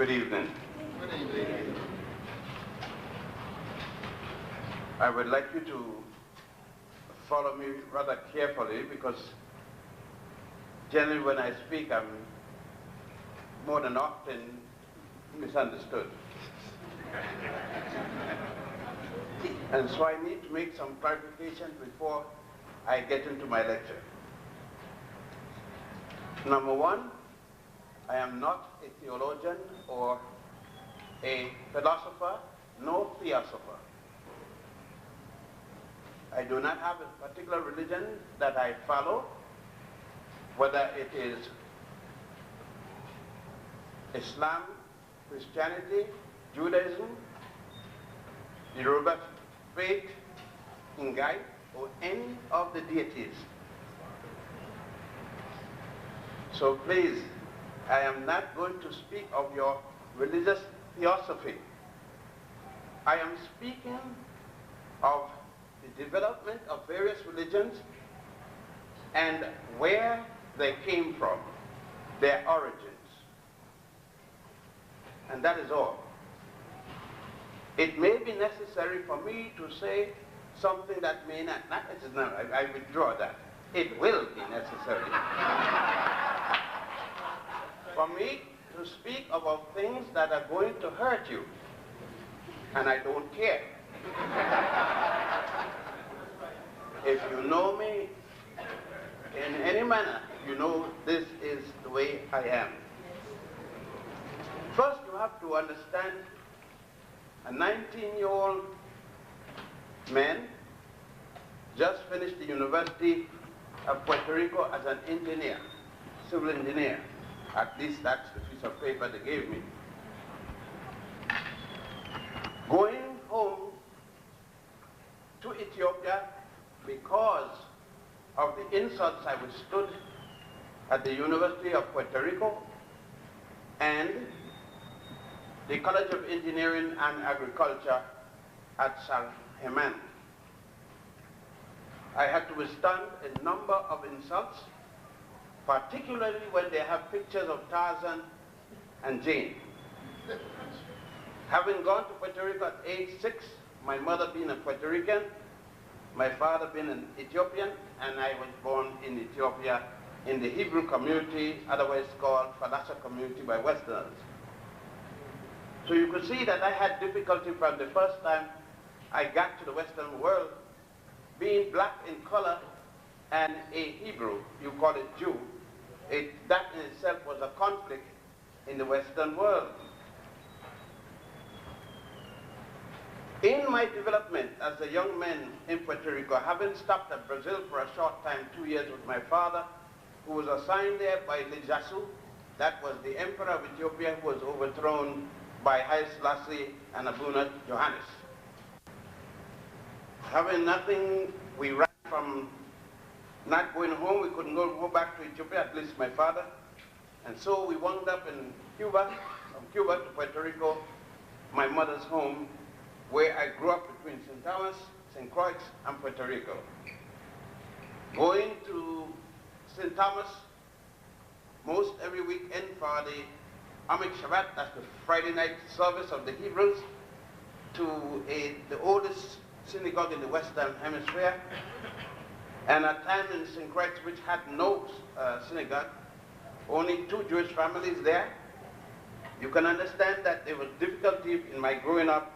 Good evening. Good evening. I would like you to follow me rather carefully because generally when I speak I'm more than often misunderstood. And so I need to make some clarification before I get into my lecture. Number one, I am not a theologian or a philosopher, no theosopher. I do not have a particular religion that I follow, whether it is Islam, Christianity, Judaism, Yoruba faith, Ngai, or any of the deities. So please, I am not going to speak of your religious theosophy. I am speaking of the development of various religions and where they came from, their origins. And that is all. It may be necessary for me to say something that may not necessarily, I withdraw that. It will be necessary for me to speak about things that are going to hurt you, and I don't care. If you know me in any manner, you know this is the way I am. First, you have to understand a 19-year-old man just finished the University of Puerto Rico as an engineer, civil engineer. At least that's the piece of paper they gave me. Going home to Ethiopia because of the insults I withstood at the University of Puerto Rico and the College of Engineering and Agriculture at Salheman. I had to withstand a number of insults, particularly when they have pictures of Tarzan and Jane. Having gone to Puerto Rico at age 6, my mother being a Puerto Rican, my father being an Ethiopian, and I was born in Ethiopia in the Hebrew community, otherwise called Falasha community by Westerners. So you could see that I had difficulty from the first time I got to the Western world, being black in color and a Hebrew, you call it Jew. That in itself was a conflict in the Western world. In my development as a young man in Puerto Rico, having stopped at Brazil for a short time, 2 years with my father, who was assigned there by Lijasu, that was the emperor of Ethiopia who was overthrown by Haile Selassie and Abuna Johannes. Having nothing, we ran from not going home, we couldn't go back to Ethiopia, at least my father. And so we wound up in Cuba, from Cuba to Puerto Rico, my mother's home, where I grew up between St. Thomas, St. Croix, and Puerto Rico. Going to St. Thomas most every weekend for the Amik Shabbat, that's the Friday night service of the Hebrews, to the oldest synagogue in the Western Hemisphere, and a time in St. Croix which had no synagogue, only 2 Jewish families there. You can understand that there was difficulty in my growing up,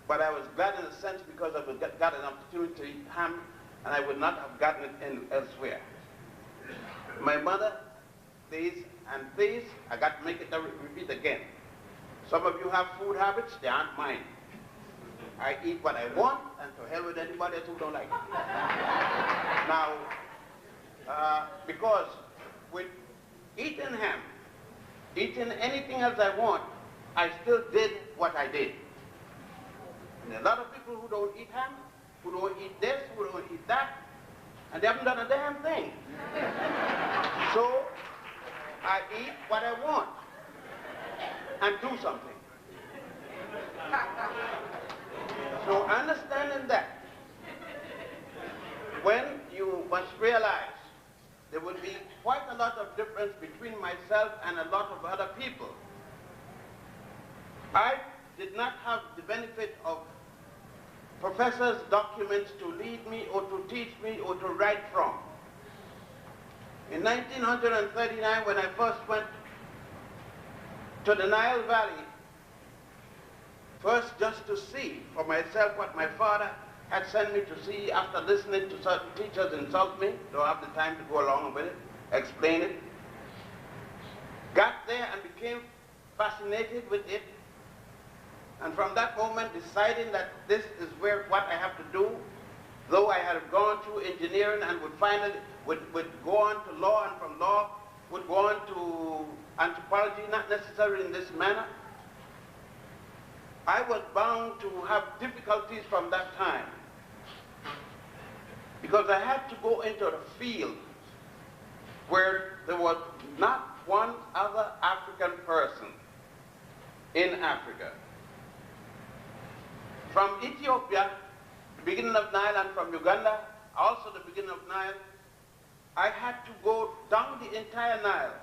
but I was glad in a sense because I got an opportunity to eat ham, and I would not have gotten it elsewhere. My mother, these and these, I got to make it repeat again. Some of you have food habits, they aren't mine. I eat what I want, and to hell with anybody else who don't like it. Now, because with eating ham, eating anything else I want, I still did what I did. And a lot of people who don't eat ham, who don't eat this, who don't eat that, and they haven't done a damn thing. So, I eat what I want and do something. So understanding that, when you must realize there would be quite a lot of difference between myself and a lot of other people, I did not have the benefit of professors' documents to lead me or to teach me or to write from. In 1939, when I first went to the Nile Valley, first just to see for myself what my father had sent me to see after listening to certain teachers insult me, don't have the time to go along with it, explain it. Got there and became fascinated with it. And from that moment deciding that this is what I have to do, though I had gone through engineering and would go on to law, and from law would go on to anthropology, not necessarily in this manner, I was bound to have difficulties from that time, because I had to go into the field where there was not one other African person in Africa. From Ethiopia, the beginning of Nile, and from Uganda, also the beginning of Nile, I had to go down the entire Nile,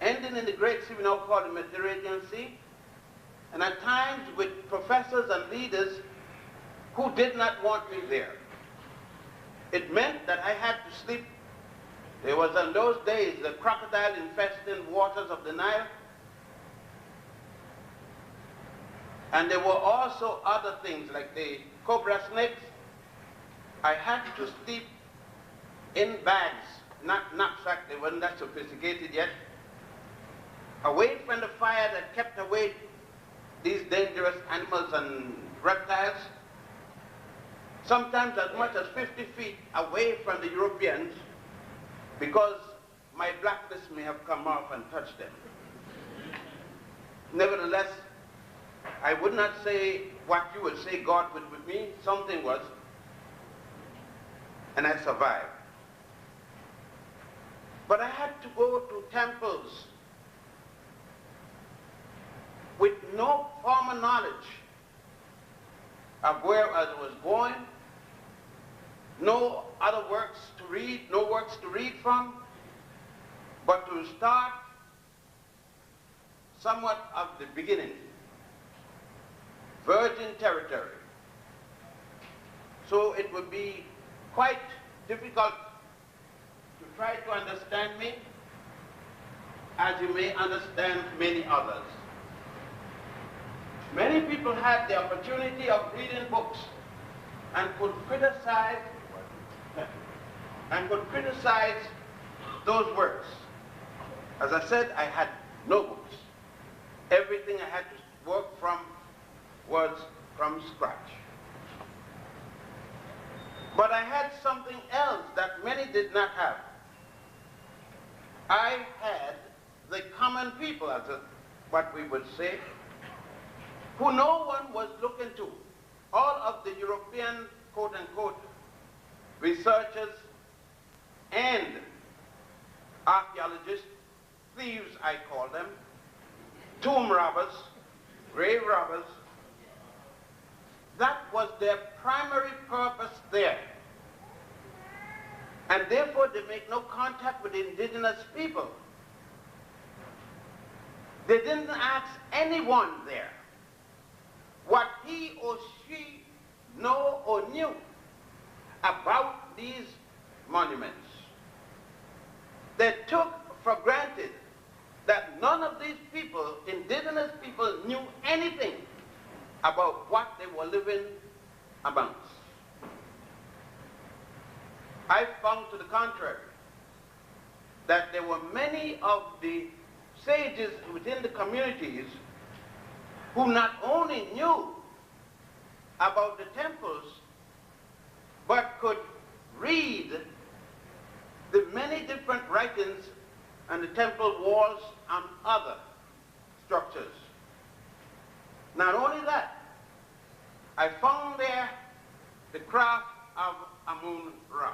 ending in the great sea we now call the Mediterranean Sea, and at times with professors and leaders who did not want me there. It meant that I had to sleep. There was in those days the crocodile-infested waters of the Nile, and there were also other things like the cobra snakes. I had to sleep in bags, not knapsack, they weren't that sophisticated yet, away from the fire that kept away these dangerous animals and reptiles, sometimes as much as 50 feet away from the Europeans, because my blackness may have come off and touched them. Nevertheless, I would not say what you would say God would with me. Something was, and I survived. But I had to go to temples with no formal knowledge of where I was going, no other works to read, no works to read from, but to start somewhat of the beginning. Virgin territory. So it would be quite difficult to try to understand me, as you may understand many others. Many people had the opportunity of reading books and could criticize those works. As I said, I had no books. Everything I had to work from was from scratch. But I had something else that many did not have. I had the common people, as what we would say, who no one was looking to. All of the European, quote-unquote, researchers and archaeologists, thieves I call them, tomb robbers, grave robbers, that was their primary purpose there. And therefore they make no contact with indigenous people. They didn't ask anyone there what he or she know or knew about these monuments. They took for granted that none of these people, indigenous people, knew anything about what they were living amongst. I found to the contrary that there were many of the sages within the communities who not only knew about the temples, but could read the many different writings on the temple walls and other structures. Not only that, I found there the craft of Amun-Ra.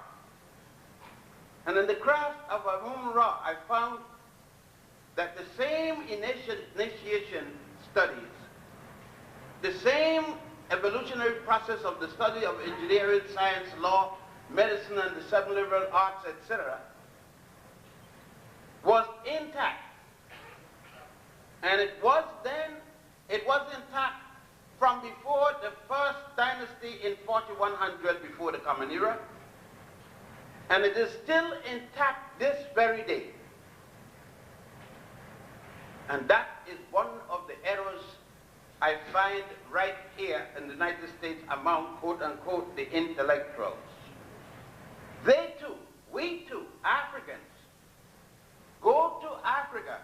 And in the craft of Amun-Ra, I found that the same initiation studies, the same evolutionary process of the study of engineering, science, law, medicine, and the seven liberal arts, etc., was intact. And it was 4100 before the Common Era, and it is still intact this very day. And that is one of the errors I find right here in the United States among, quote unquote, the intellectuals. They too, we too, Africans, go to Africa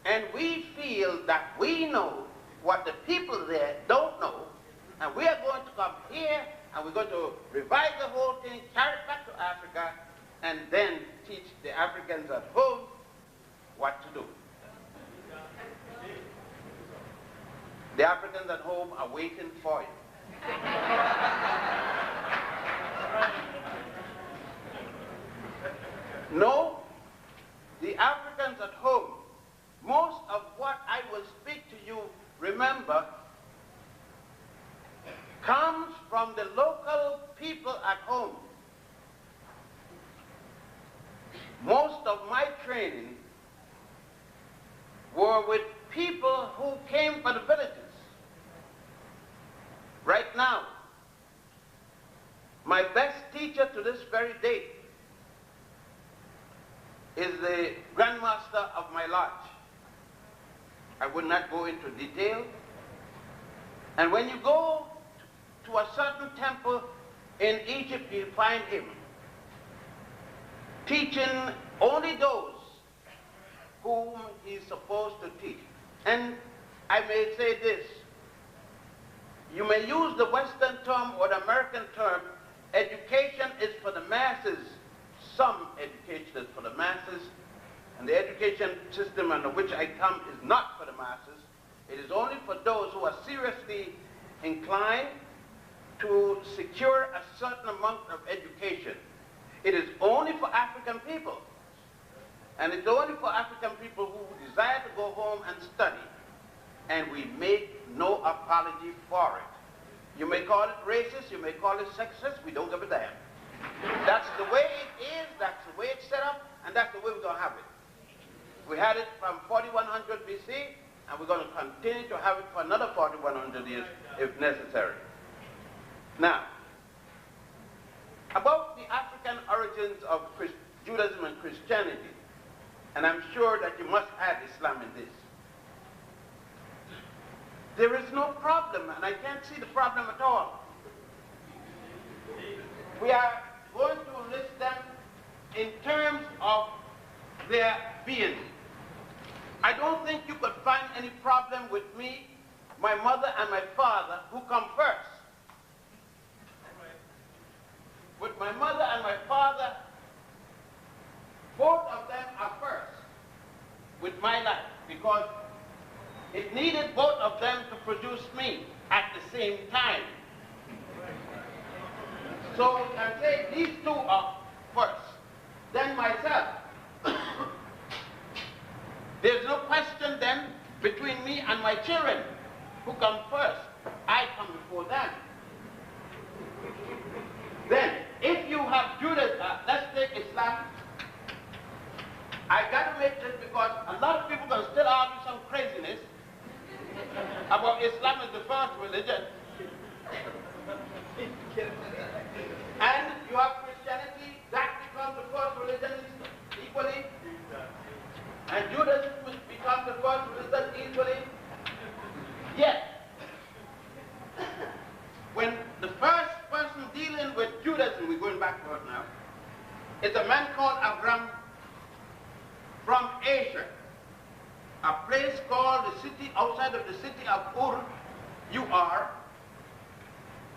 and we feel that we know what the people there don't know, and we are going to come here and we're going to revise the whole thing, carry it back to Africa, and then teach the Africans at home what to do. The Africans at home are waiting for you. No, the Africans at home, most of what I will speak to you, remember, comes from the local people at home. Most of my training were with people who came from the villages. Right now, my best teacher to this very day is the grandmaster of my lodge. I would not go into detail. And when you go to a certain temple in Egypt, you find him teaching only those whom he's supposed to teach. And I may say this, you may use the Western term or the American term, education is for the masses. Some education is for the masses, and the education system under which I come is not for the masses. It is only for those who are seriously inclined to secure a certain amount of education. It is only for African people. And it's only for African people who desire to go home and study. And we make no apology for it. You may call it racist, you may call it sexist, we don't give a damn. That's the way it is, that's the way it's set up, and that's the way we're going to have it. We had it from 4100 BC, and we're going to continue to have it for another 4100 years if necessary. Now, about the African origins of Judaism and Christianity, and I'm sure that you must add Islam in this. There is no problem, and I can't see the problem at all. We are going to list them in terms of their being. I don't think you could find any problem with me, my mother, and my father, who come first. With my mother and my father, both of them are first with my life, because it needed both of them to produce me at the same time. So we can say these two are first, then myself. There's no question then between me and my children who come first. I come before them. Then, if you have Judaism, let's take Islam. I got to make this because a lot of people can still argue some craziness about Islam as the first religion. And you have Christianity, that becomes the first religion equally. And Judaism becomes the first religion equally. Yet, when the first person dealing with Judaism, we're going backward now, is a man called Abraham from Asia, a place called the city outside of the city of Ur,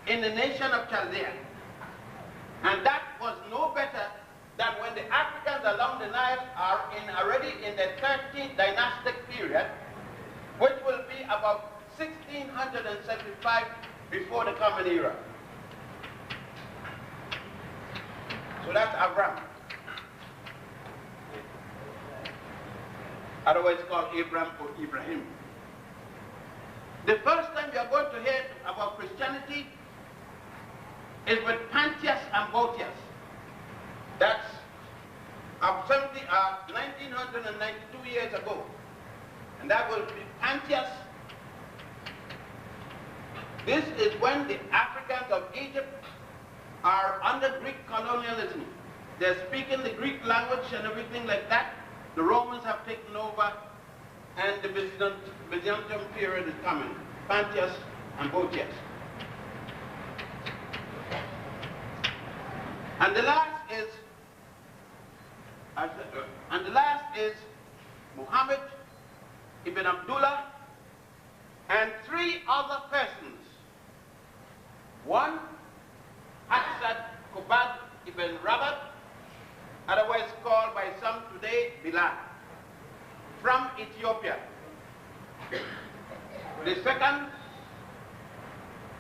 in the nation of Chaldea. And that was no better than when the Africans along the Nile are already in the 13th dynastic period, which will be about 1675 before the Common Era. So that's Abraham. Otherwise called Abraham or Ibrahim. The first time we are going to hear about Christianity is with Pantius and Boetius. That's 1992 years ago. And that will be Pantius. This is when the Africans of are under Greek colonialism. They're speaking the Greek language and everything like that. The Romans have taken over, and the Byzantium period is coming. Pantius and Botius. And the last is Muhammad ibn Abdullah and three other persons. One, Hassad Qubad ibn Rabat, otherwise called by some today Bilal, from Ethiopia. The second,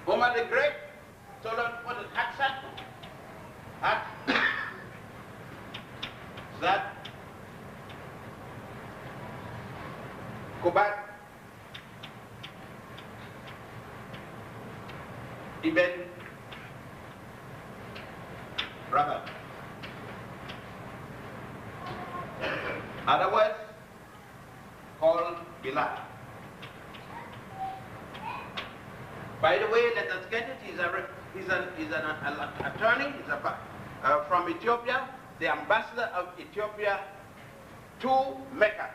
Umar the Great, what is Hassad? That Qubad ibn Rabat, otherwise called Bilal. By the way, let us get it. He's an attorney. He's from Ethiopia, the ambassador of Ethiopia to Mecca.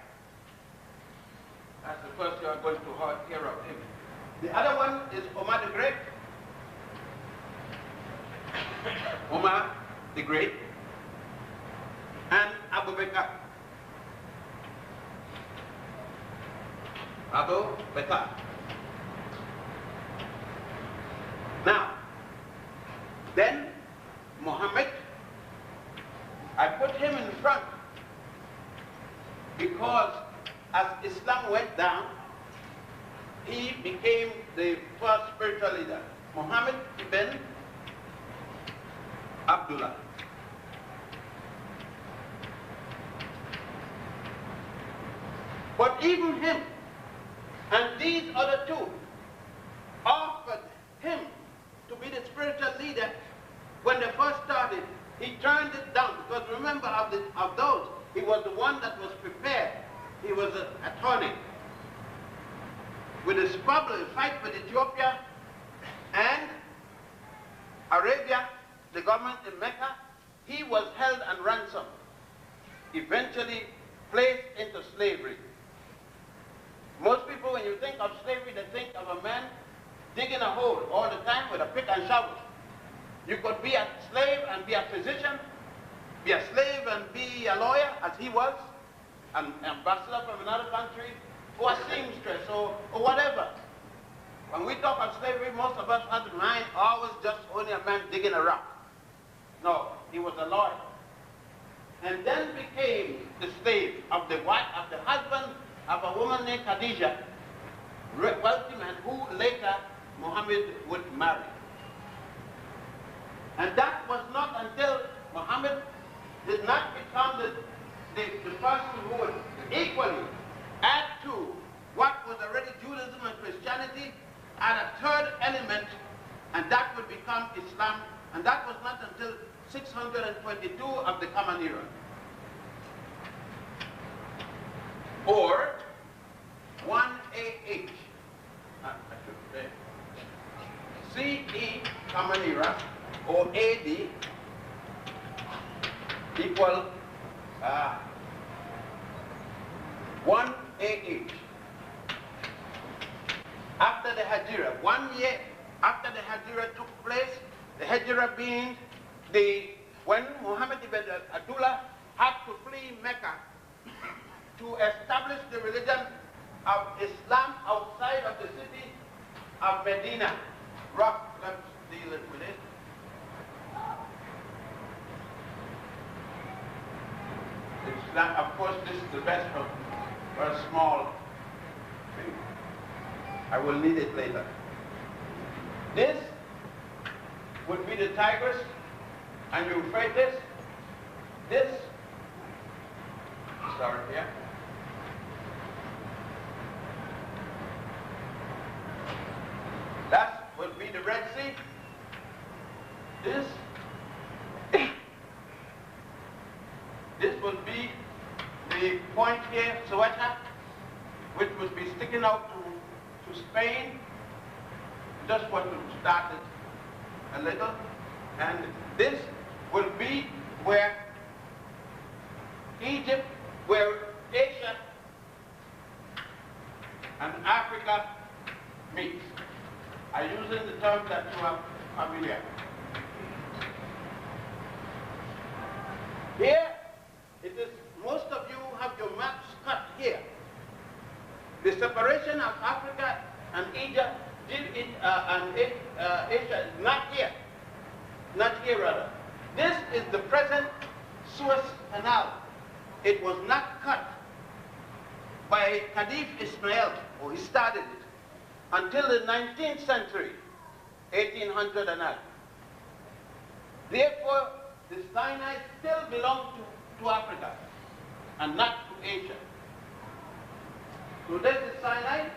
That's the first you are going to hear of him. The other one is Omar the Great. Omar the Great and Abu Bakr. Abu Bakr. Now, then Muhammad, I put him in front because as Islam went down, he became the first spiritual leader. Muhammad ibn Abdullah. But even him and these other two offered him to be the spiritual leader. When they first started, he turned it down because remember of those, he was the one that was prepared. He was an attorney. With his squabble, fight with Ethiopia and Arabia, the government in Mecca, he was held and ransomed, eventually placed into slavery. Most people, when you think of slavery, they think of a man digging a hole all the time with a pick and shovel. You could be a slave and be a physician, be a slave and be a lawyer, as he was, an ambassador from another country, or a seamstress, or whatever. When we talk of slavery, most of us have in mind always just only a man digging a rock. No, he was a lawyer. And then became the slave of the wife, of the husband of a woman named Khadija, wealthy man who later Muhammad would marry. And that was not until Muhammad did not become the person who would equally add to what was already Judaism and Christianity, add a third element, and that would become Islam. And that was not until 622 of the Common Era. Or 1 AH. CE Common Era or AD equal 1 AH. After the Hijrah, 1 year after the Hijrah took place, the Hijrah being when Muhammad ibn Abdullah had to flee Mecca to establish the religion of Islam outside of the city of Medina. Let's deal with it. Islam, of course, this is the best for a small thing. I will need it later. This would be the Tigris and Euphrates. This, start here. That would be the Red Sea. This would be the point here, Ceuta, which would be sticking out to Spain, just what started a little, and This will be where Egypt, where Asia and Africa meet. I'm using the terms that you are familiar. Here, it is, most of you have your maps cut here. The separation of Africa and Asia, Asia is not here. Not here, rather. This is the present Suez Canal. It was not cut by Khedive Ismail, or he started it, until the 19th century, 1800 and up. Therefore, the Sinai still belongs to Africa and not to Asia. So this is Sinai,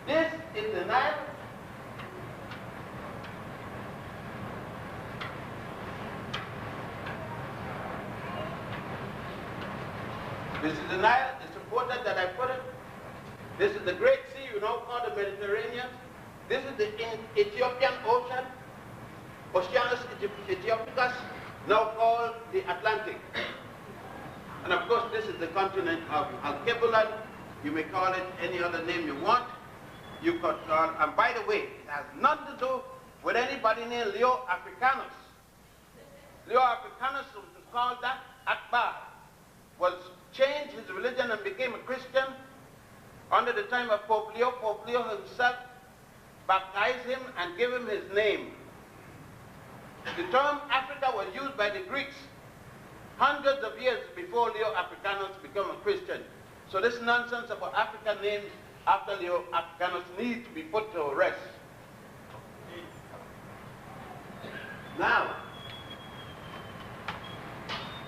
this is the Nile, this is the Nile. It's important that I put it. This is the Great Sea, you know, called the Mediterranean. This is the Ethiopian Ocean, Oceanus Aegypticus, now called the Atlantic. And of course, this is the continent of Alkebulan. You may call it any other name you want. You could call, and by the way, it has nothing to do with anybody named Leo Africanus. Leo Africanus was called that Akbar, was changed his religion and became a Christian under the time of Pope Leo. Pope Leo himself baptized him and gave him his name. The term Africa was used by the Greeks hundreds of years before Leo Africanus became a Christian. So this nonsense about African names after Leo Africanus needs to be put to rest. Now,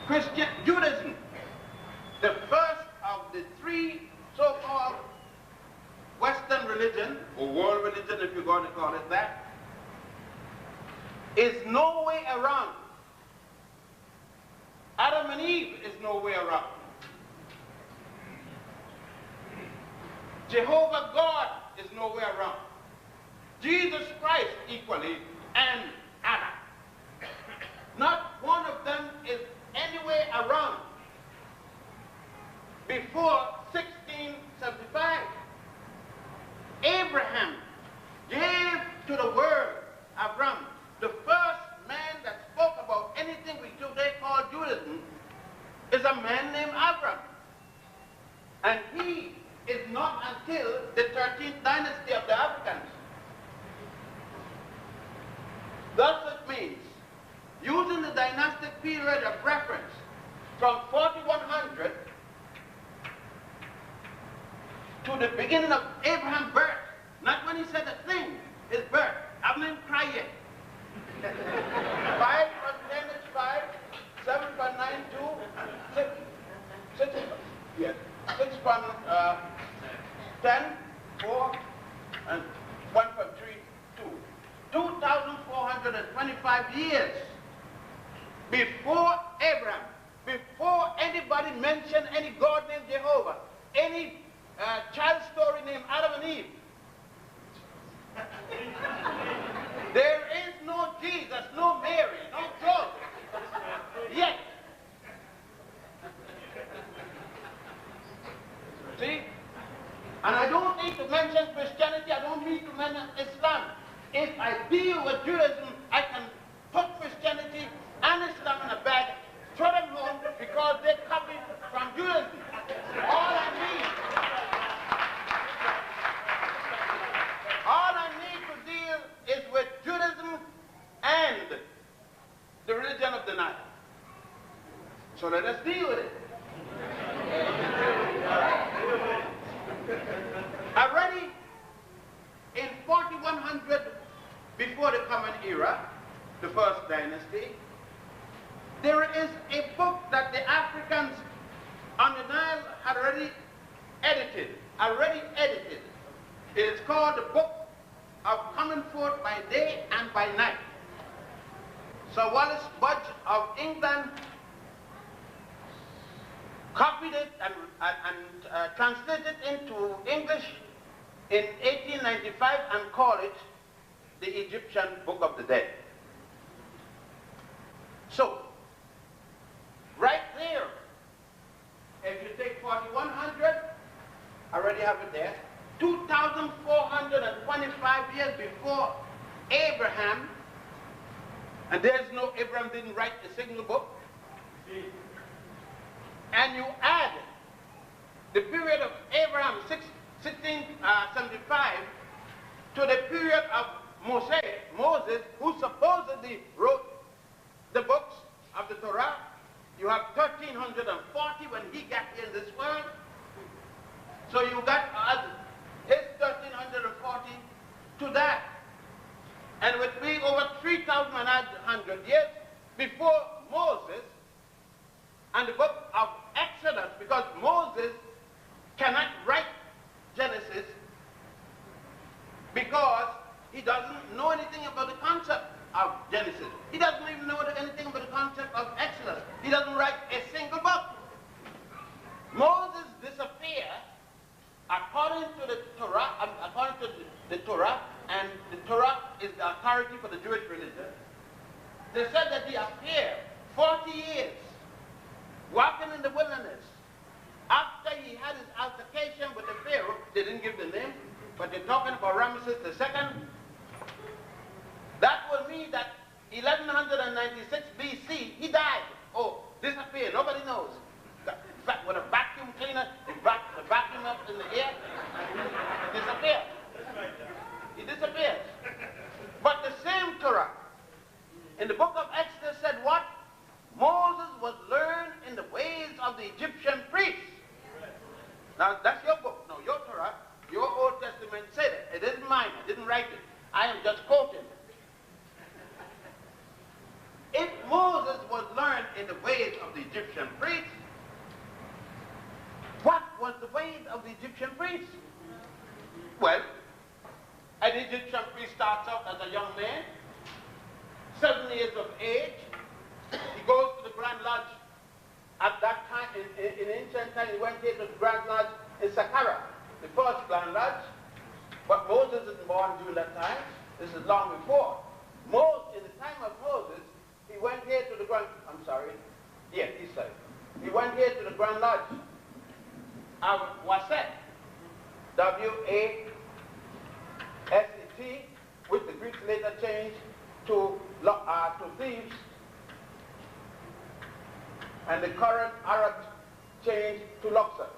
Christian Judaism, the first of the three so-called Western religion, or world religion if you're going to call it that, is no way around. Adam and Eve is no way around. Jehovah God is no way around. Jesus Christ equally, and Adam. Not one of them is anywhere around. Before 1675, Abraham gave to the world, Abraham, the first man that spoke about anything we today call Judaism, is a man named Abraham. And he is not until the 13th dynasty of the Africans. Thus it means, using the dynastic period of reference from 4100 to the beginning of Abraham's birth, not when he said a thing, his birth. I haven't even cried yet. 5 plus 10 is 5, 7 plus 9, 2, 6, 6 from 10, 4, and 1 from 3, 2. 2,425 years before Abraham, before anybody mentioned any God named Jehovah, any child story named Adam and Eve. There is no Jesus, no Mary, no Joseph, yet. See? And I don't need to mention Christianity, I don't need to mention Islam. If I deal with Judaism, I can put Christianity and Islam in a bag, throw them home because they copied from Judaism. All I need to deal is with Judaism and the religion of the Nile. So let us deal with it. Already in 4100 before the Common Era, the first dynasty, there is a book that the Africans on the Nile had already edited. It is called the Book of Coming Forth by Day and by Night. Sir Wallace Budge of England copied it and translated it into English in 1895 and called it the Egyptian Book of the Dead. So, right there, if you take 4100, I already have it there, 2,425 years before Abraham, and there's no, Abraham didn't write a single book, and you add the period of Abraham, 1675, to the period of Moses, who supposedly wrote the books of the Torah. You have 1340 when he got here in this world. So you got his 1340 to that. And with being over 3,100 years before Moses and the book of Exodus, because Moses cannot write Genesis because he doesn't know anything about the concept of Genesis. He doesn't even know anything about the concept of Exodus. He doesn't write a single book. Moses disappeared according to the Torah, and the Torah is the authority for the Jewish religion. They said that he appeared 40 years walking in the wilderness. After he had his altercation with the Pharaoh, they didn't give the name, but they're talking about Ramesses II. That will mean that 1196 BC, he died. Oh, disappeared. Nobody knows. In fact, with a vacuum cleaner, they vacuum up in the air, and he disappeared. He disappears. But the same Torah, in the book of Exodus, said what? Moses was learned in the ways of the Egyptian priests. Now, that's your book. No, your Torah, your Old Testament said it. It isn't mine. I didn't write it. I am just quoting. If Moses was learned in the ways of the Egyptian priests, what was the ways of the Egyptian priests? Well, an Egyptian priest starts out as a young man, 7 years of age. He goes to the Grand Lodge. At that time, in ancient time, he went here to the Grand Lodge in Saqqara, the first Grand Lodge. But Moses isn't born during that time. This is long before. In the time of Moses, he went here to the Grand, east side. He went here to the Grand Lodge of Waset, W-A-S-E-T, which the Greeks later changed to Thebes, and the current Arab changed to Luxor.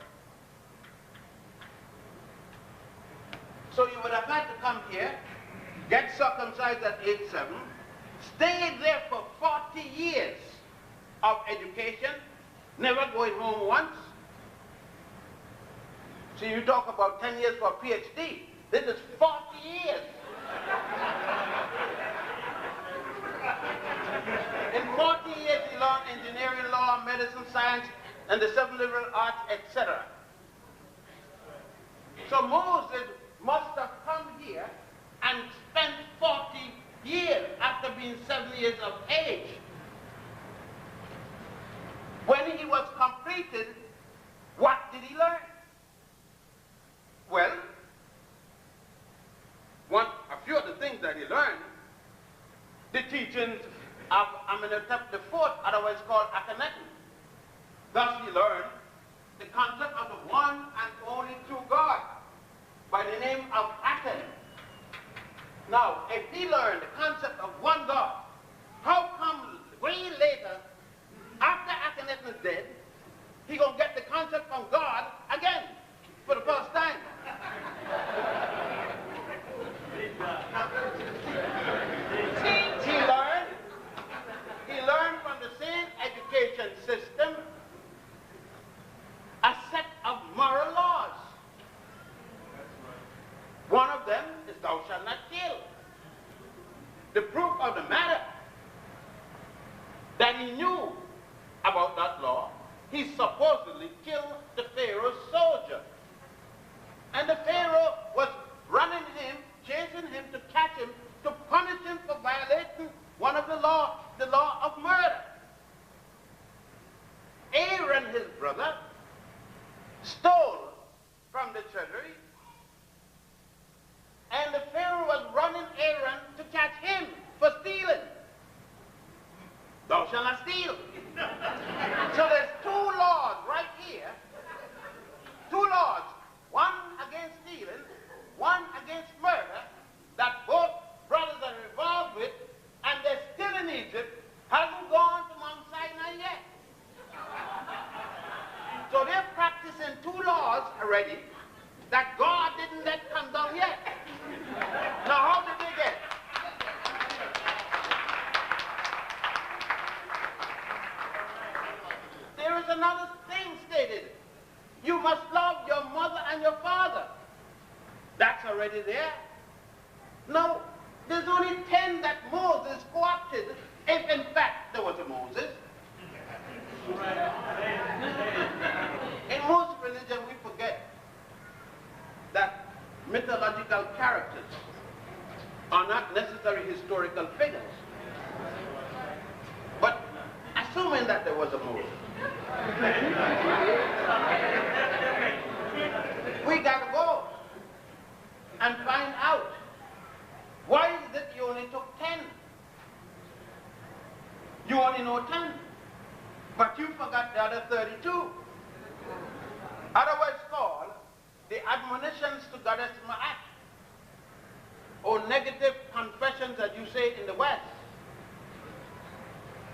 So you would have had to come here, get circumcised at age 7, stay there for 40 years of education, never going home once. So you talk about 10 years for a PhD. This is 40 years. In 40 years, he learned engineering, law, medicine, science, and the 7 liberal arts, etc. So Moses must have come here and spent 40 years after being 7 years of age. When he was completed, what did he learn? Well, a few of the things that he learned, the teachings of Amenhotep IV, otherwise called Akhenaten. Thus he learned the concept of the one and only true God by the name of Aten. Now, if he learned the concept of one God, how come way later, after Akhenaten is dead, he gonna get the concept from God again for the first time? He learned from the same education system a set of moral laws. One of them is thou shalt not kill. The proof of the matter that he knew about that law, he supposedly killed the Pharaoh's soldier. And the Pharaoh was running him, chasing him to catch him, to punish him for violating one of the law of murder. Aaron, his brother, stole from the treasury, and the Pharaoh was running Aaron to catch him for stealing. Thou shalt not That's already there. Now, there's only 10 that Moses co-opted, if in fact there was a Moses. In most religions, we forget that mythological characters are not necessarily historical figures. But assuming that there was a Moses, we got to go and find out why is it you only took 10? You only know 10, but you forgot the other 32. Otherwise called the admonitions to Goddess Ma'at, or negative confessions that you say in the West.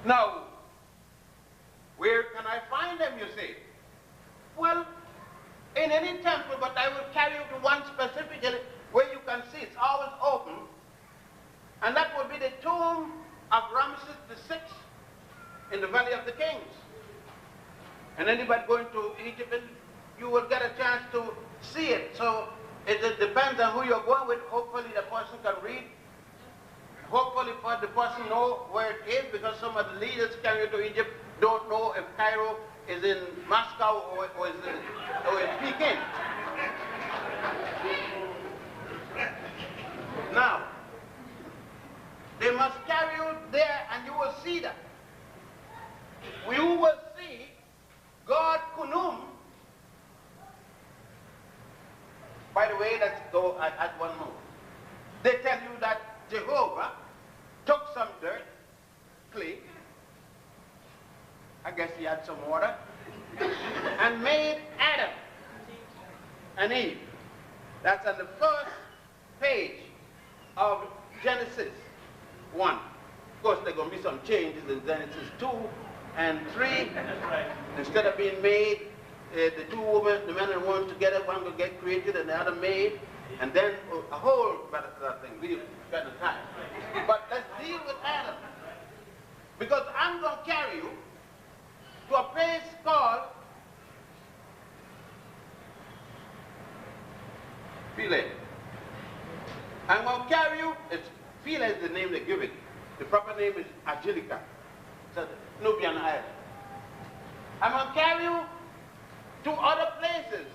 Now, where can I find them, you say? Well, in any temple, but I will carry you to one specifically where you can see it's always open, and that would be the tomb of Ramses VI in the Valley of the Kings. And anybody going to Egypt, you will get a chance to see it. So it depends on who you're going with. Hopefully the person can read. Hopefully the person know where it is, because some of the leaders carrying to Egypt don't know if Cairo is in Moscow or in Peking. Now, they must carry you there, and you will see that. You will see God Kunum. By the way, let's go at one more. They tell you that Jehovah took some dirt, clay, I guess he had some water, and made Adam and Eve. That's on the first page of Genesis 1. Of course, there are going to be some changes in Genesis 2 and 3. Instead of being made, the two women, the man and woman together, one will get created and the other made, and then a whole better thing. We spend the time. But let's deal with Adam. Because I'm going to carry you to a place called Philae. I'm going to carry you, Philae is the name they give it. The proper name is Angelica. So, Nubian Island. I'm going to carry you to other places.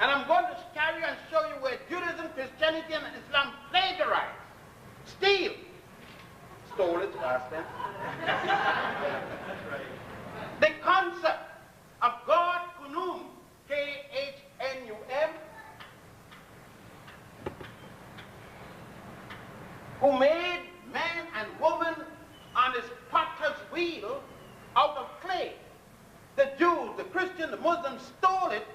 And I'm going to carry you and show you where Judaism, Christianity, and Islam plagiarized, stole it, past tense. The concept of God Kunum, K-H-N-U-M, who made man and woman on his potter's wheel out of clay. The Jews, the Christians, the Muslims stole it,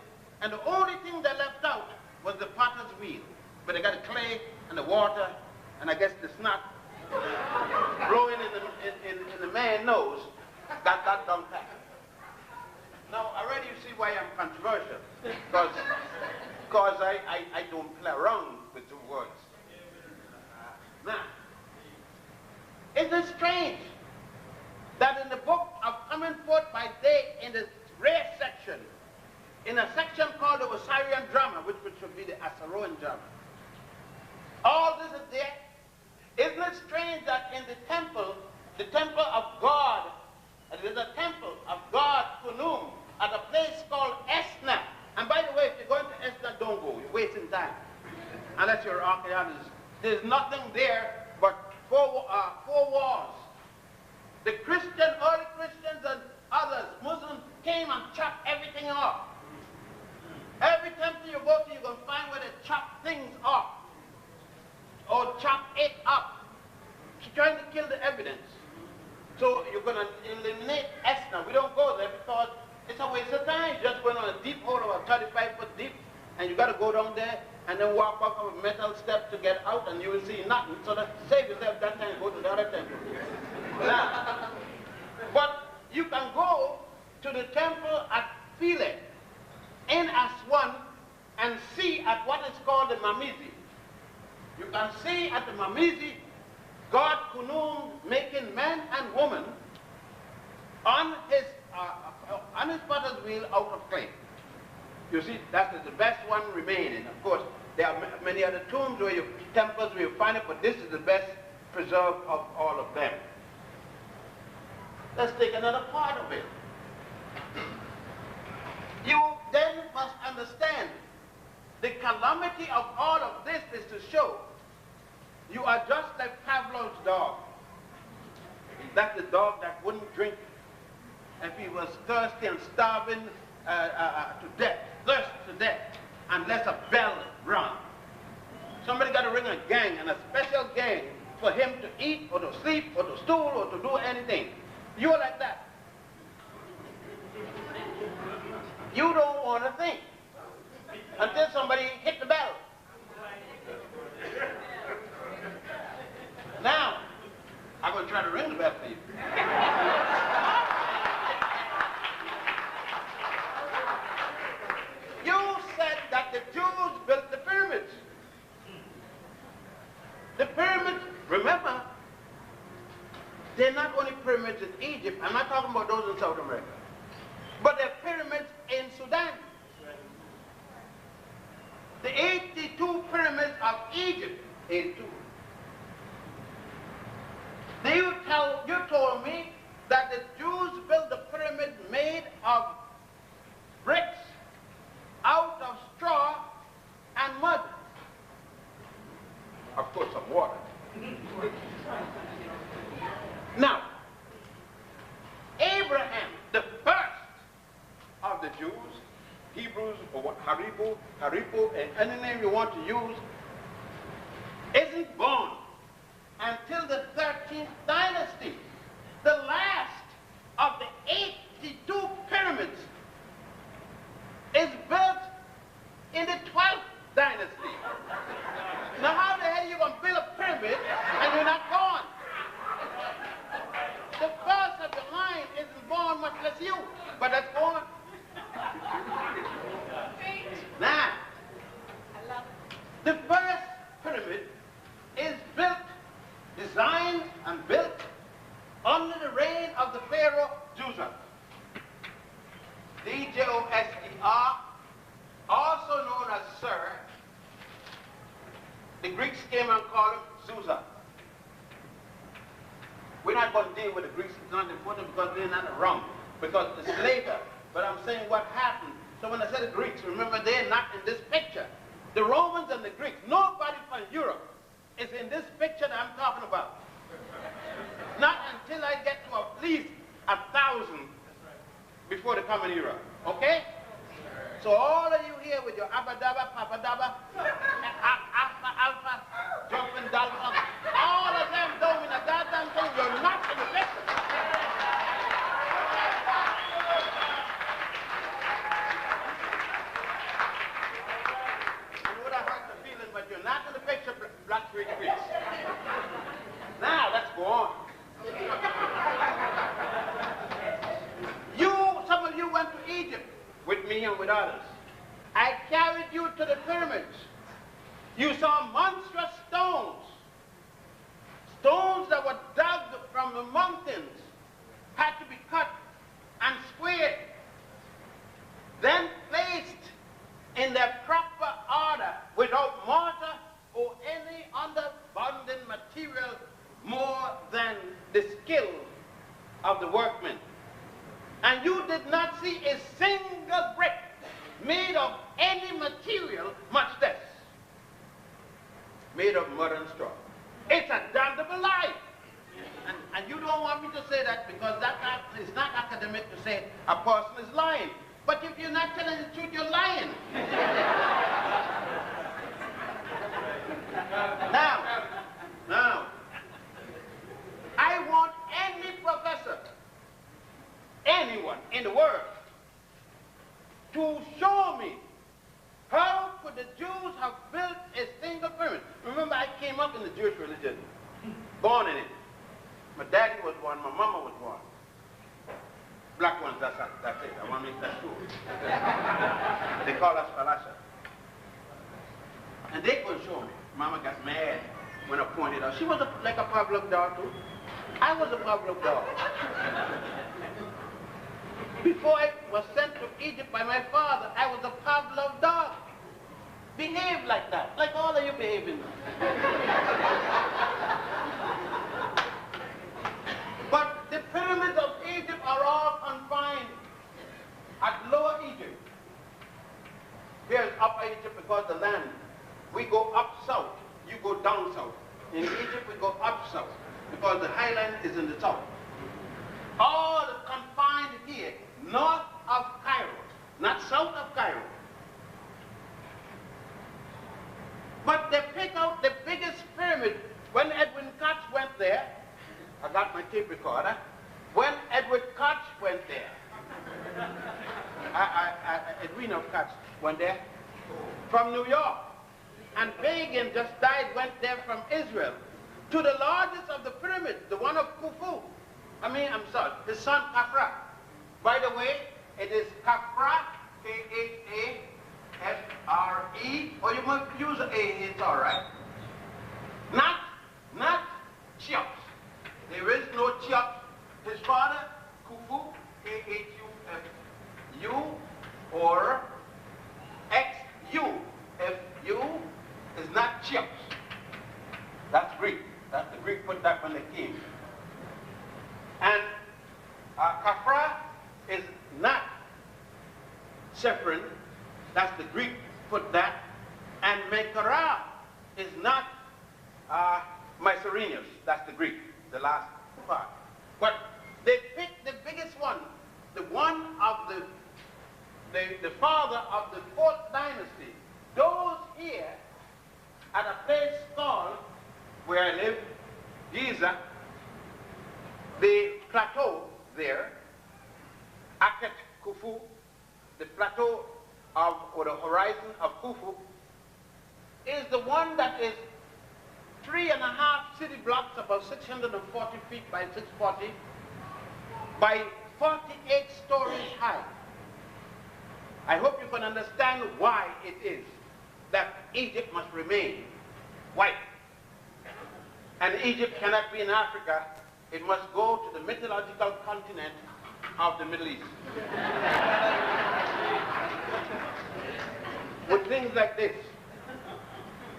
and the only thing they left out was the potter's wheel. But they got the clay and the water, and I guess the snot blowing in the man's nose, got that done back. Now, already you see why I'm controversial, because I don't play around with the words. Now, isn't it strange that in the book of Coming Forth by Day, in the race section, in a section called the Osirian drama, which should be the Assyrian drama, all this is there. Isn't it strange that in the temple of God, there's a temple of God, Kunum, at a place called Esna. And by the way, if you're going to Esna, don't go. You're wasting time. Unless you're an archaeologist. There's nothing there but four walls. The early Christians and others, Muslims, came and chopped everything off. Every temple you go to, you're going to find where they chop things off. Or chop it up. Trying to kill the evidence. So you're going to eliminate Esna. We don't go there because it's a waste of time. You just went on a deep hole of a 35-foot deep, and you got to go down there and then walk up a metal step to get out, and you will see nothing. So that save yourself that time, go to the other temple. Now, but you can go to the temple at Philae in Aswan and see at what is called the Mamizi. You can see at the Mamizi God Kunum making man and woman on his potter's wheel out of clay. You see, that's the best one remaining. Of course, There are many other tombs where temples where you find it, but this is the best preserved of all of them. Let's take another part of it. You then must understand the calamity of all of this is to show you are just like Pavlov's dog. That's the dog that wouldn't drink if he was thirsty and starving to death, thirst to death, unless a bell rung. Somebody got to ring a gang, and a special gang for him to eat or to sleep or to stool or to do anything. You're like that. You don't want to think until somebody hit the bell. Now, I'm going to try to ring the bell for you. You said that the Jews built the pyramids. The pyramids, remember, they're not only pyramids in Egypt. I'm not talking about those in South America. But they're pyramids in Sudan. The 82 pyramids of Egypt, 82. You told me that the Jews built the pyramid made of bricks out of straw and mud. Of course, some water. Now, Abraham, the first of the Jews, Hebrews, or what, Haripu, and any name you want to use, isn't born until the 13th dynasty. The last of the 82 pyramids is built in the 12th dynasty. Now how the hell are you going to build a pyramid and you're not born? The first of the line isn't born, much less you, but that's born. Now, the first pyramid is built, designed and built under the reign of the Pharaoh Djoser. D-J-O-S-E-R, also known as Sir. The Greeks came and called him Zusa. We're not going to deal with the Greeks, it's not important because they're not wrong, because it's later. But I'm saying what happened. So when I said the Greeks, remember they're not in this picture. The Romans and the Greeks, nobody from Europe is in this picture that I'm talking about. Not until I get to at least 1,000 before the common era. Okay? So all of you here with your abadaba, papadaba, alpha, alpha, jumping dolphin, all of them don't mean a goddamn thing. You're not in the picture. You would have hurt the feeling, but you're not in the picture, Black Street Greeks. Now, let's go on. Some of you went to Egypt with me and with others. I carried you to the pyramids. You saw monstrous stones. Stones that were dug from the mountains had to be cut and squared, then placed in their proper order without mortar or any underbunding material more than the skill of the workmen. And you did not see a single brick made of any material, much less made of mud and straw. It's a damnable lie. And you don't want me to say that because it's not academic to say a person is lying. But if you're not telling the truth, you're lying. Now, I want any professor, anyone in the world, to show me how could the Jews have built a single pyramid. Remember, I came up in the Jewish religion, born in it. My daddy was born, my mama was born. Black ones, that's it. I want to make that true. They call us Falasha. And they couldn't show me. Mama got mad when I pointed out. She was like a Pavlov dog too. I was a Pavlov dog. Before I was sent to Egypt by my father, I was a Pavlov dog. behave like that, like all of you behaving. But the pyramids of Egypt are all confined at Lower Egypt. Here's Upper Egypt because the land, we go up south, you go down south. In Egypt we go up south because the highland is in the south. All is confined here, north of Cairo, not south of Cairo. But they pick out the biggest pyramid. When Edwin Koch went there, I got my tape recorder. When Edwin Koch went there, Edwina Koch went there from New York. And Begin just died, went there from Israel to the largest of the pyramids, the one of Khufu. I'm sorry, his son Khafra. By the way, it is Khafra, K-H-A-F-R-E, or you must use A, it's all right. Not Cheops. There is no Cheops. His father, Khufu, K-H-U-F-U, or X-U-F-U, is not Cheops. That's Greek. That's the Greek put that when they came. And Khafra is not Sephrin. That's the Greek put that. And Menkaura is not Mycerinus. That's the Greek, the last part. But they picked the biggest one, the one of the father of the 4th dynasty. Those here at a place called, where I live, Giza, the plateau there, Akhet Khufu, the plateau of, or the horizon of Khufu, is the one that is 3.5 city blocks, about 640 feet by 640, by 48 stories high. I hope you can understand why it is that Egypt must remain white. And Egypt cannot be in Africa. It must go to the mythological continent of the Middle East. With things like this,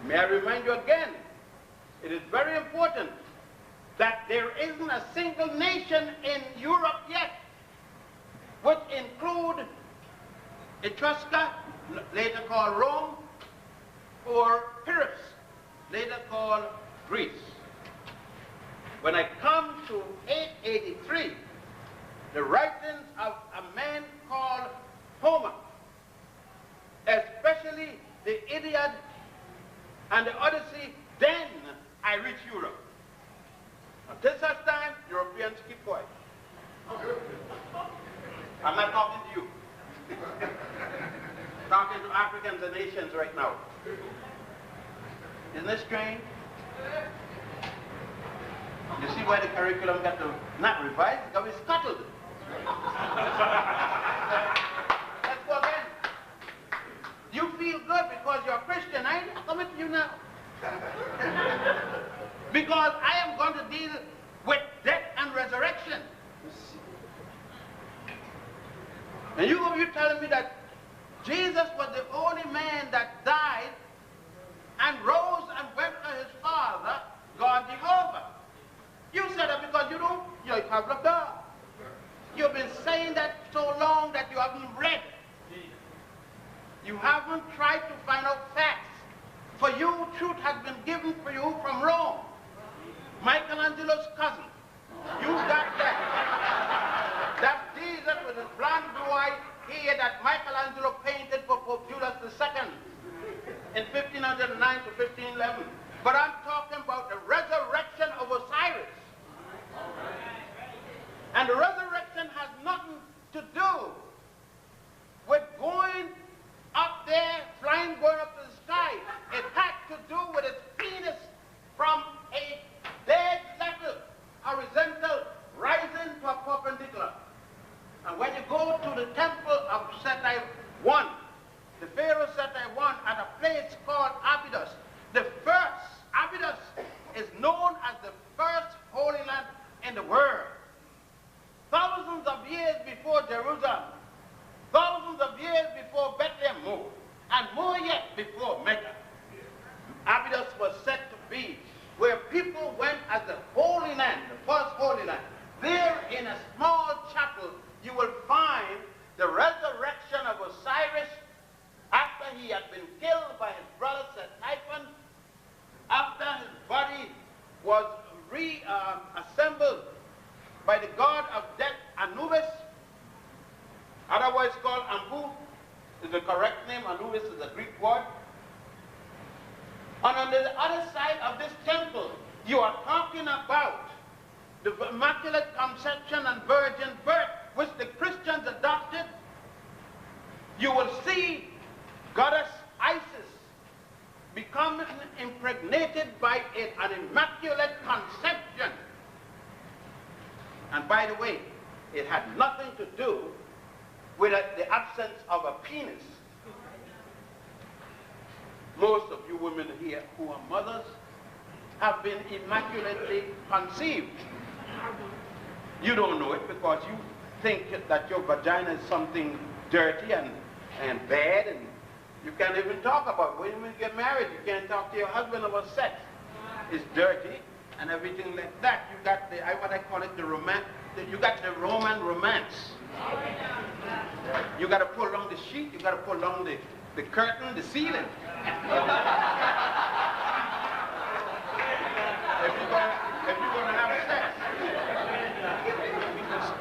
may I remind you again, it is very important that there isn't a single nation in Europe yet which include Etrusca, later called Rome, or Pyrrhus, later called Greece. When I come to 883, the writings of a man called Homer, especially the Iliad and the Odyssey, then I reach Europe. Until such time, Europeans keep quiet. I'm not talking to you. Talking to Africans and Asians right now. Isn't this strange? You see why the curriculum got to not revised? Because it's scuttled. Let's go again. You feel good because you're a Christian. I ain't coming to you now. Because I am going to deal with death and resurrection. And you're telling me that Jesus was the only man that died and rose and went to his Father, God Jehovah. You said that because you're a child of God. You've been saying that so long that you haven't read. You haven't tried to find out facts. For you, truth has been given for you from Rome. Michelangelo's cousin. You got that. That's Jesus with his blonde blue-eyed hair that Michelangelo painted for Pope Julius II in 1509 to 1511. But I'm talking about the resurrection of Osiris. And the resurrection has nothing to do with going up there, flying, going up to the sky. It had to do with its penis from a dead level, horizontal, rising to a perpendicular. And when you go to the temple of Seti I, the Pharaoh Seti I at a place called Abydos, the first Dunamis is a Greek word. And on the other side of this temple, you are talking about the Immaculate Conception and Virgin Birth, which the Christians adopted. You will see Goddess Isis becoming impregnated by an Immaculate Conception. And by the way, it had nothing to do with the absence of a penis. Most of you women here who are mothers have been immaculately conceived. You don't know it because you think that your vagina is something dirty and bad, and you can't even talk about it. When you get married, you can't talk to your husband about sex. It's dirty and everything like that. You got the, what I call it, you got the Roman romance. You got to pull down the sheet, you got to pull down the curtain, the ceiling. If you're going to have sex.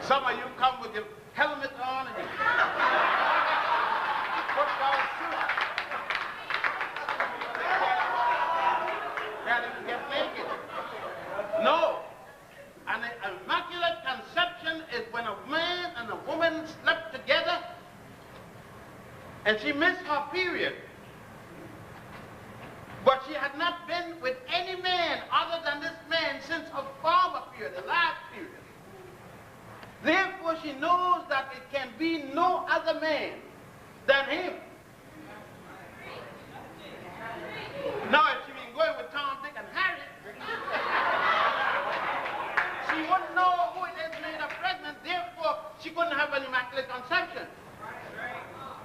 Some of you come with your helmet on and your football suit. Can't even get naked. No. An immaculate conception is when a man and a woman slept together and she missed her period. But she had not been with any man other than this man since her former period, the last period. Therefore, she knows that it can be no other man than him. Now, if she been going with Tom, Dick, and Harry, she wouldn't know who it is made her pregnant. Therefore, she couldn't have an immaculate conception.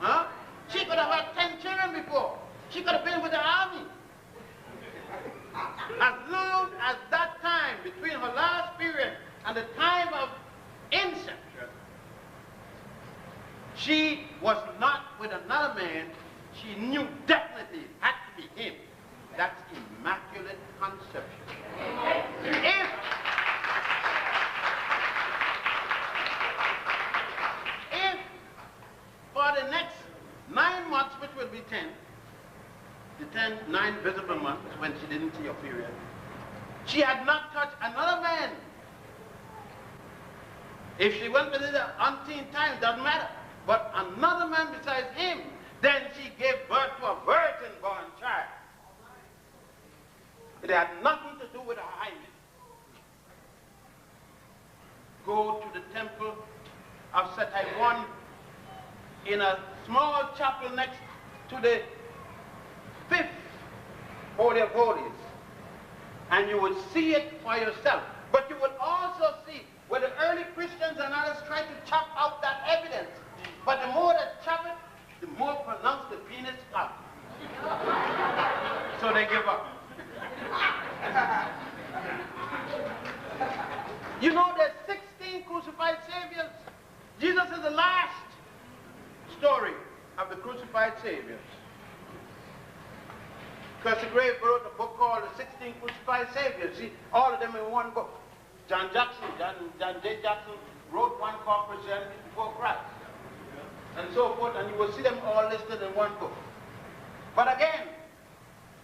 Huh? She could have had 10 children before. She could have been with the army. As long as that time between her last period and the time of inception, she was not with another man, she knew definitely it had to be him. That's immaculate conception. If for the next 9 months, which will be 10, the 9 visible months when she didn't see her period, she had not touched another man. If she went with it umpteen times, doesn't matter. But another man besides him, then she gave birth to a virgin-born child. It had nothing to do with her hymen. Go to the temple of Setaiwan in a small chapel next to the 5th Holy of Holies, and you will see it for yourself. But you will also see where the early Christians and others tried to chop out that evidence. But the more they chop it, the more pronounced the penis comes. So they give up. You know there's 16 crucified saviors. Jesus is the last story of the crucified saviors. Because the Grave wrote a book called The 16 Crucified Saviors. See, all of them in one book. John J. Jackson wrote one called Christianity Before Christ. And so forth, and you will see them all listed in one book. But again,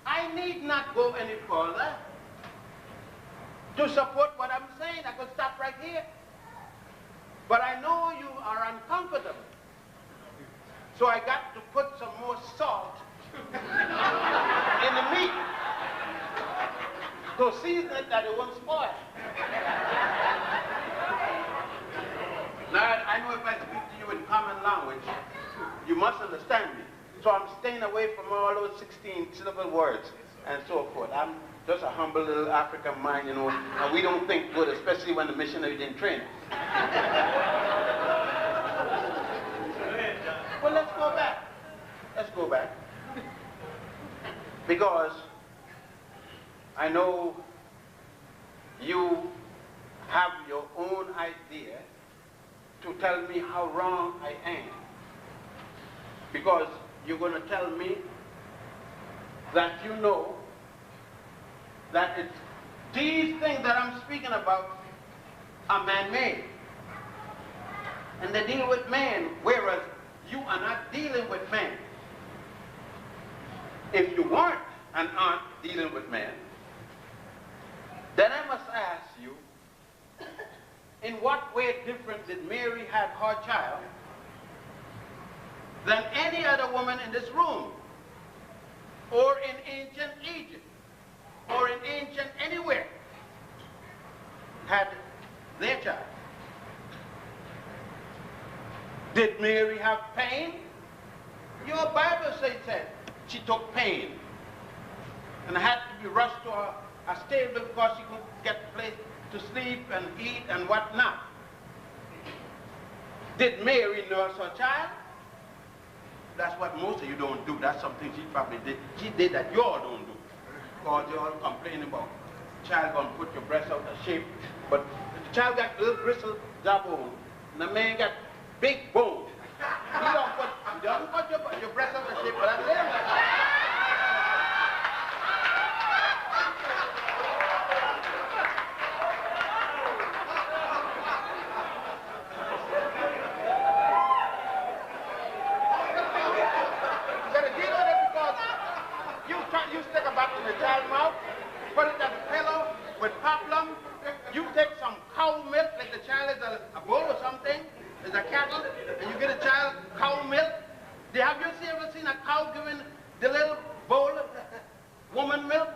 I need not go any further to support what I'm saying. I could stop right here. But I know you are uncomfortable. So I got to put some more salt in the meat to season it that it won't spoil. Now, I know if I speak to you in common language, you must understand me. So I'm staying away from all those 16 syllable words and so forth. I'm just a humble little African mind, you know, and we don't think good, especially when the missionary didn't train us. Well, let's go back. Let's go back. Because I know you have your own idea to tell me how wrong I am. Because you're going to tell me that you know that it's these things that I'm speaking about are man-made. And they deal with man, whereas you are not dealing with man. If you weren't an aunt dealing with men, then I must ask you, in what way different did Mary have her child than any other woman in this room, or in ancient Egypt, or in ancient anywhere, had their child? Did Mary have pain? Your Bible says that she took pain and had to be rushed to a stable because she couldn't get a place to sleep and eat and whatnot. Did Mary nurse her child? That's what most of you don't do. That's something she probably did. She did that you all don't do. Because you all complain about the child going to put your breast out of shape. But the child got little bristle jawbone, and the man got big bone. He doesn't put your breast out of shape, but I live like that. You stick a bottle in the child's mouth, put it at the pillow with poplum. You take some cow milk, like the child is a bull or something, is a cattle, and you get a child cow milk. Have you ever seen a cow giving the little bowl of woman milk?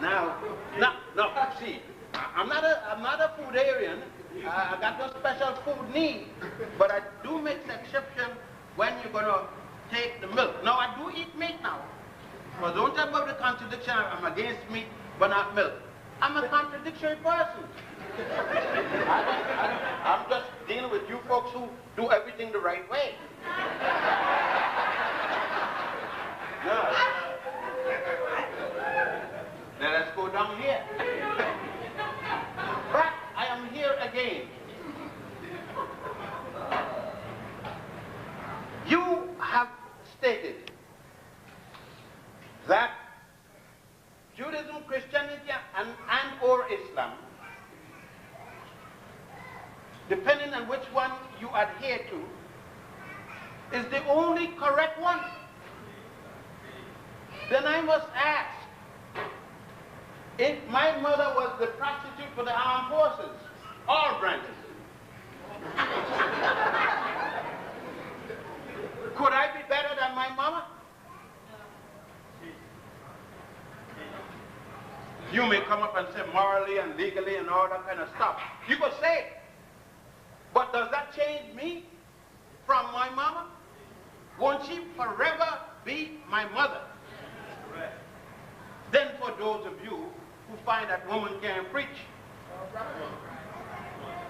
Now, no, see, I'm not a foodarian. I got no special food need, but I do make an exception when you're going to take the milk. Now, I do eat meat now. So don't tell about the contradiction. I'm against meat, but not milk. I'm a contradictory person. I'm just dealing with you folks who do everything the right way. Now let's go down here. But I am here again. You have stated that Judaism, Christianity, and or Islam, depending on which one you adhere to, is the only correct one. Then I must ask, if my mother was the prostitute for the armed forces, all branches, could I be better than my mama? You may come up and say morally and legally and all that kind of stuff. You could say it. But does that change me from my mama? Won't she forever be my mother? Then for those of you who find that woman can't preach,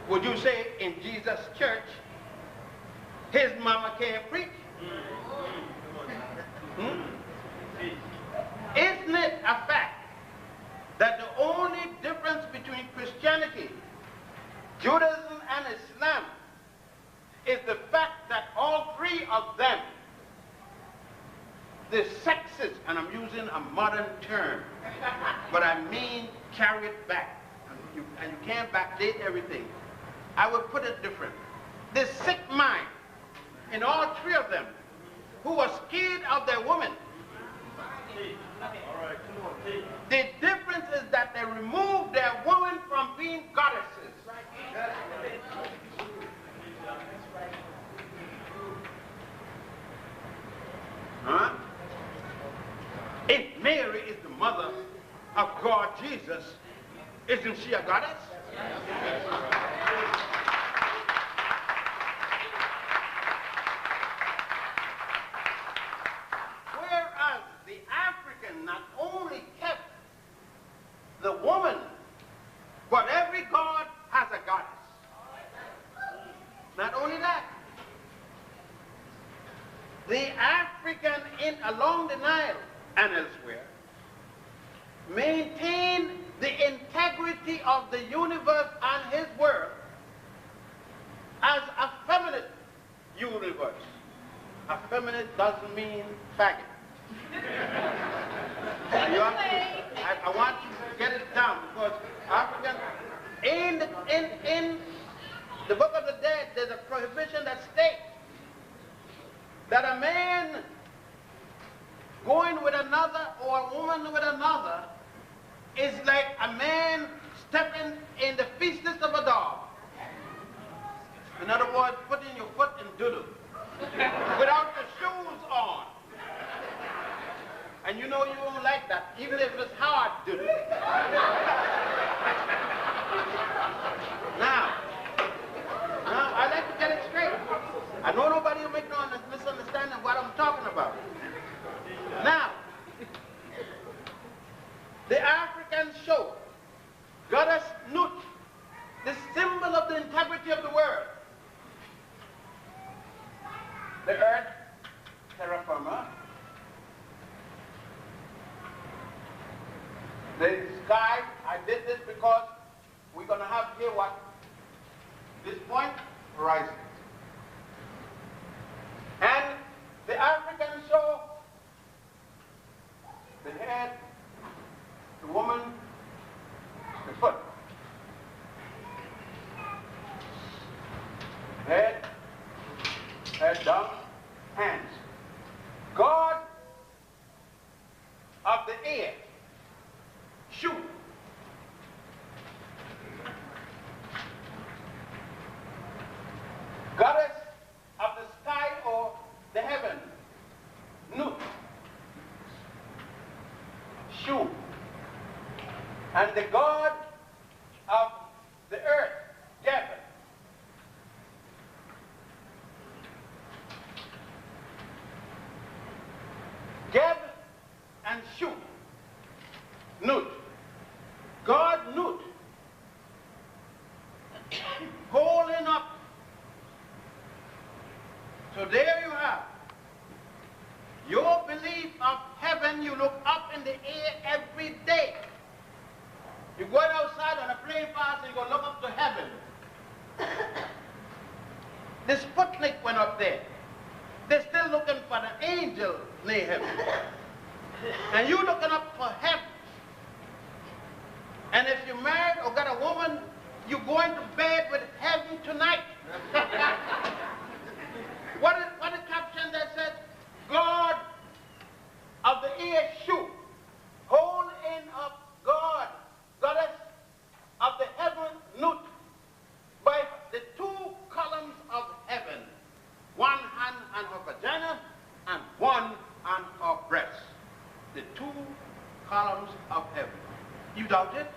would you say in Jesus' church, his mama can't preach? Isn't it a fact that the only difference between Christianity, Judaism, and Islam is the fact that all three of them, the sexes, and I'm using a modern term, but I mean carry it back, and you can't backdate everything. I would put it different. The sick mind in all three of them, who were scared of their woman. The difference is that they removed their woman from being goddesses. Huh? If Mary is the mother of God Jesus, isn't she a goddess? Whereas the African not only kept the woman, but every god has a goddess. Not only that, the African along the Nile and elsewhere maintain the integrity of the universe and his world as a feminine universe. Effeminate doesn't mean faggot. I want you to get it down, because African, in the Book of the Dead, there's a prohibition that states that a man going with another or a woman with another is like a man stepping in the feces of a dog. In other words, putting your foot in doodle without the shoes on. And you know you won't like that, even if it's hard doodle. Now, I like to get it straight. I know nobody will make no misunderstanding what I'm talking about. Now, the Africans show goddess Nut, the symbol of the integrity of the world. The earth, terra firma. The sky, I did this because we're going to have here what? This point, horizon. And the Africans show the head, the woman, the foot. Head down, hands. God of the air, shoe. Goddess of the sky or the heaven, Nut, shoe. And the God of the earth, Geb. Geb and Shu, Nut. God Nut, holding up. So there you have your belief of heaven. You look up in the air every day. You go outside on a plane pass and you go look up to heaven. The Sputnik went up there. They're still looking for the angel near heaven. And you looking up for heaven. And if you're married or got a woman, you're going to bed with heaven tonight. What the caption that said, God of the air shoe, hold in up God, goddess of the heaven Nut, by the two columns of heaven, one hand on her vagina and one on her breast. The two columns of heaven. You doubt it?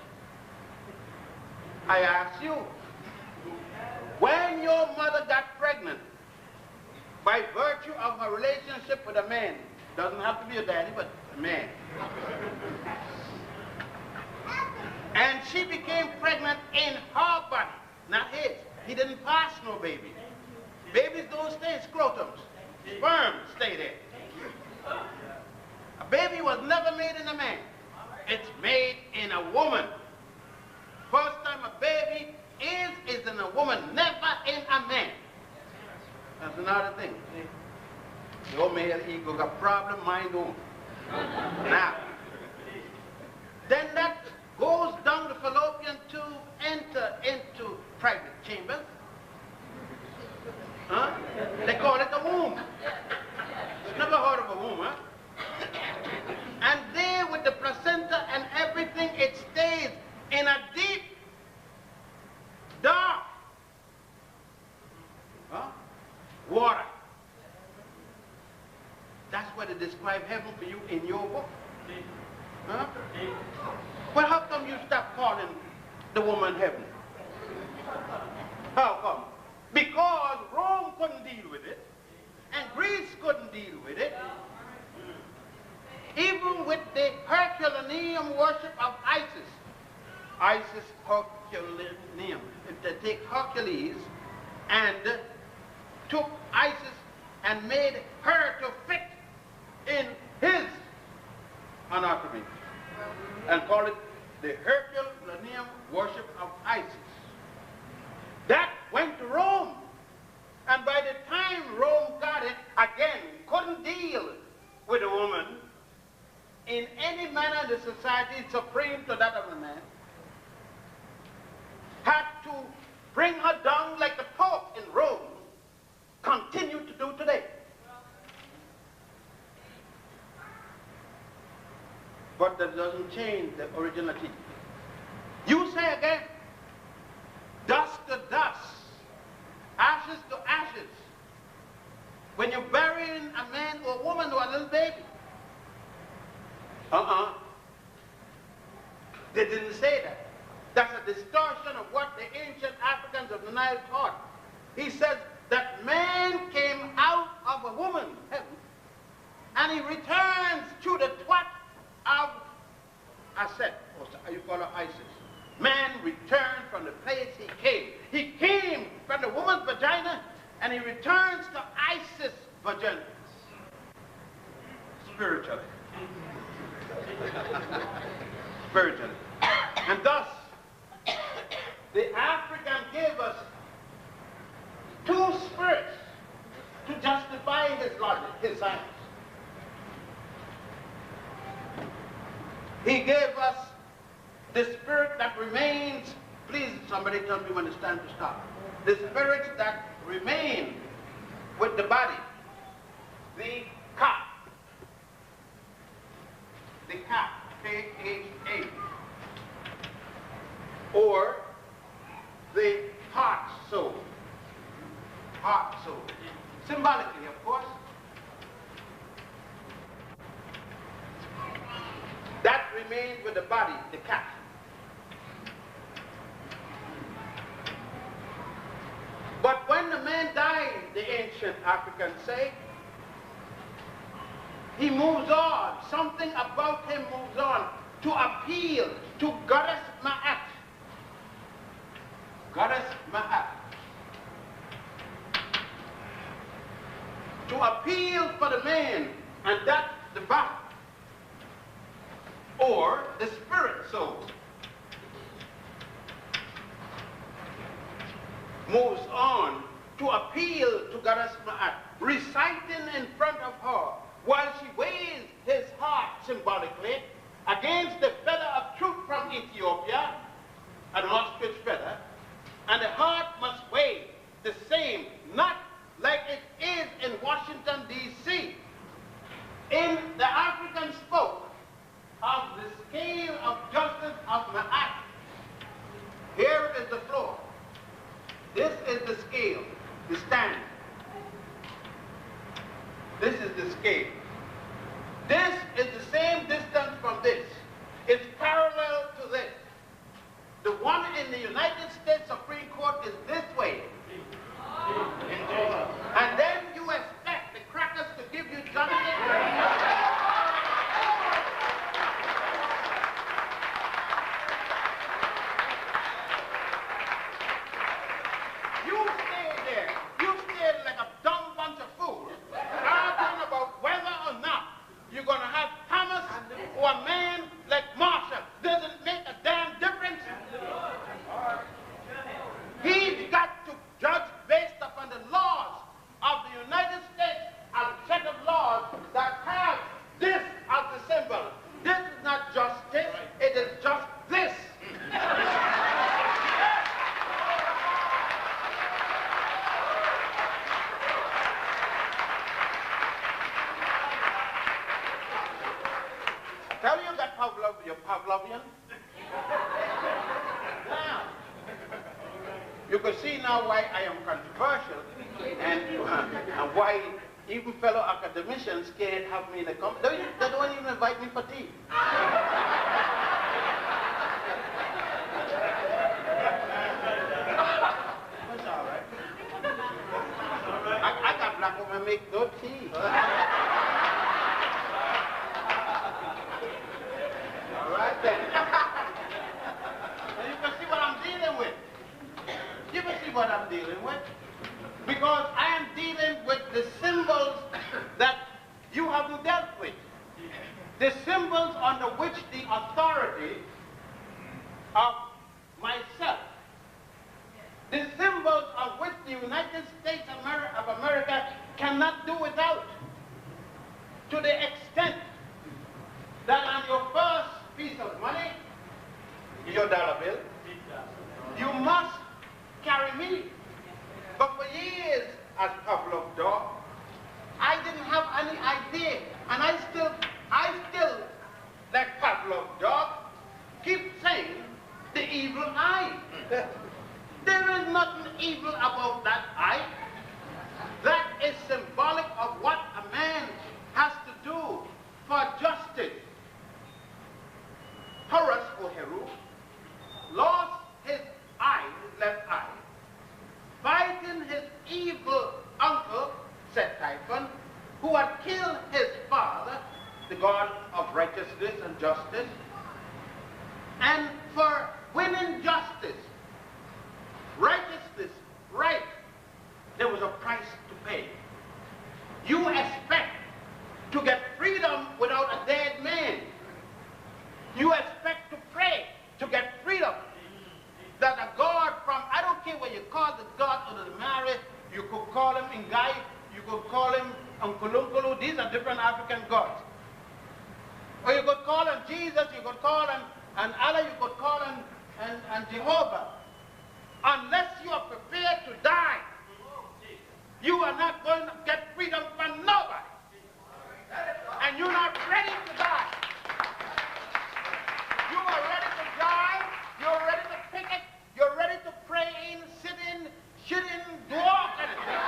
I ask you, when your mother got pregnant, by virtue of her relationship with a man, doesn't have to be a daddy, but a man, and she became pregnant in her body, not his. He didn't pass no baby. Babies don't stay in scrotums. Sperm stay there. A baby was never made in a man. It's made in a woman. First time a baby is in a woman, never in a man. That's another thing. Your male ego got problem, mine don't. Now, then that goes down the fallopian tube, enter into private chambers. Huh? They call it a womb. Never heard of a womb, huh? And there with the placenta and everything, it stays in a deep, dark water. That's what they describe heaven for you in your book. Huh? Well, how come you stop calling the woman heaven? How come? Because Rome couldn't deal with it, and Greece couldn't deal with it. Even with the Herculaneum worship of Isis. Isis Herculaneum. They take Hercules and took Isis and made her to fit in his anatomy and call it the Herculaneum worship of Isis. That went to Rome, and by the time Rome got it, again, couldn't deal with a woman in any manner in the society supreme to that of a man, had to bring her down like the Pope in Rome continue to do today. but that doesn't change the original teaching. You say again, dust to dust, ashes to ashes. When you're burying a man or a woman or a little baby. They didn't say that. That's a distortion of what the ancient Africans of the Nile taught. He says that man came out of a woman, heaven, and he returns to the twat of Aset, or you call her Isis. Man returned from the place he came. He came from the woman's vagina, and he returns to Isis' vagina. Spiritually. Spiritually. And thus, the African gave us two spirits to justify his logic, his science. He gave us the spirit that remains, please somebody tell me when it's time to stop. The spirits that remain with the body, the ka, K-H-A, or the heart soul, symbolically of course. That remains with the body, the cat. But when the man dies, the ancient Africans say, he moves on. Something about him moves on to appeal to Goddess Ma'at. Goddess Ma'at. To appeal for the man, and that's the body. Or the spirit soul moves on to appeal to Goddess Ma'at, reciting in front of her while she weighs his heart symbolically against the feather of truth from Ethiopia, an ostrich feather, and the heart must weigh the same, not like it is in Washington, D.C. In the African spoke of the scale of justice of Ma'at. Here is the floor. This is the scale, the stand. This is the scale. This is the same distance from this. It's parallel to this. The one in the United States Supreme Court is this way. And then you expect the crackers to give you justice? You're Pavlovian? Now, you can see now why I am controversial and why even fellow academicians can't have me in the company. They don't even invite me for tea. That's all right. I got black women make no tea. Right then. And you can see what I'm dealing with. You can see what I'm dealing with. Because I am dealing with the symbols that you haven't dealt with. The symbols under which the authority of myself, the symbols of which the United States of America cannot do without. To the extent that on your first piece of money, your dollar bill, you must carry me. But for years, as Pavlov dog, I didn't have any idea, and I still, like Pavlov, love dog, keep saying the evil eye. There is nothing evil about that eye. That is symbolic of what a man has to do for justice. Horus, or Heru, lost his eye, his left eye, fighting his evil uncle, Set Typhon, who had killed his father, the god of righteousness and justice. And for winning justice, righteousness, right, there was a price to pay. You expect to get freedom without a dead man. You expect to pray to get freedom. That a god from, I don't care what you call the god of the Mary, you could call him Ngai, you could call him Unkulunkulu, these are different African gods. Or you could call him Jesus, you could call him and Allah, you could call him and Jehovah. Unless you are prepared to die, you are not going to get freedom from nobody. And you're not ready to die. You are ready to die, you're ready to picket, you're ready to pray in, sit in, shit in, do all kind of things.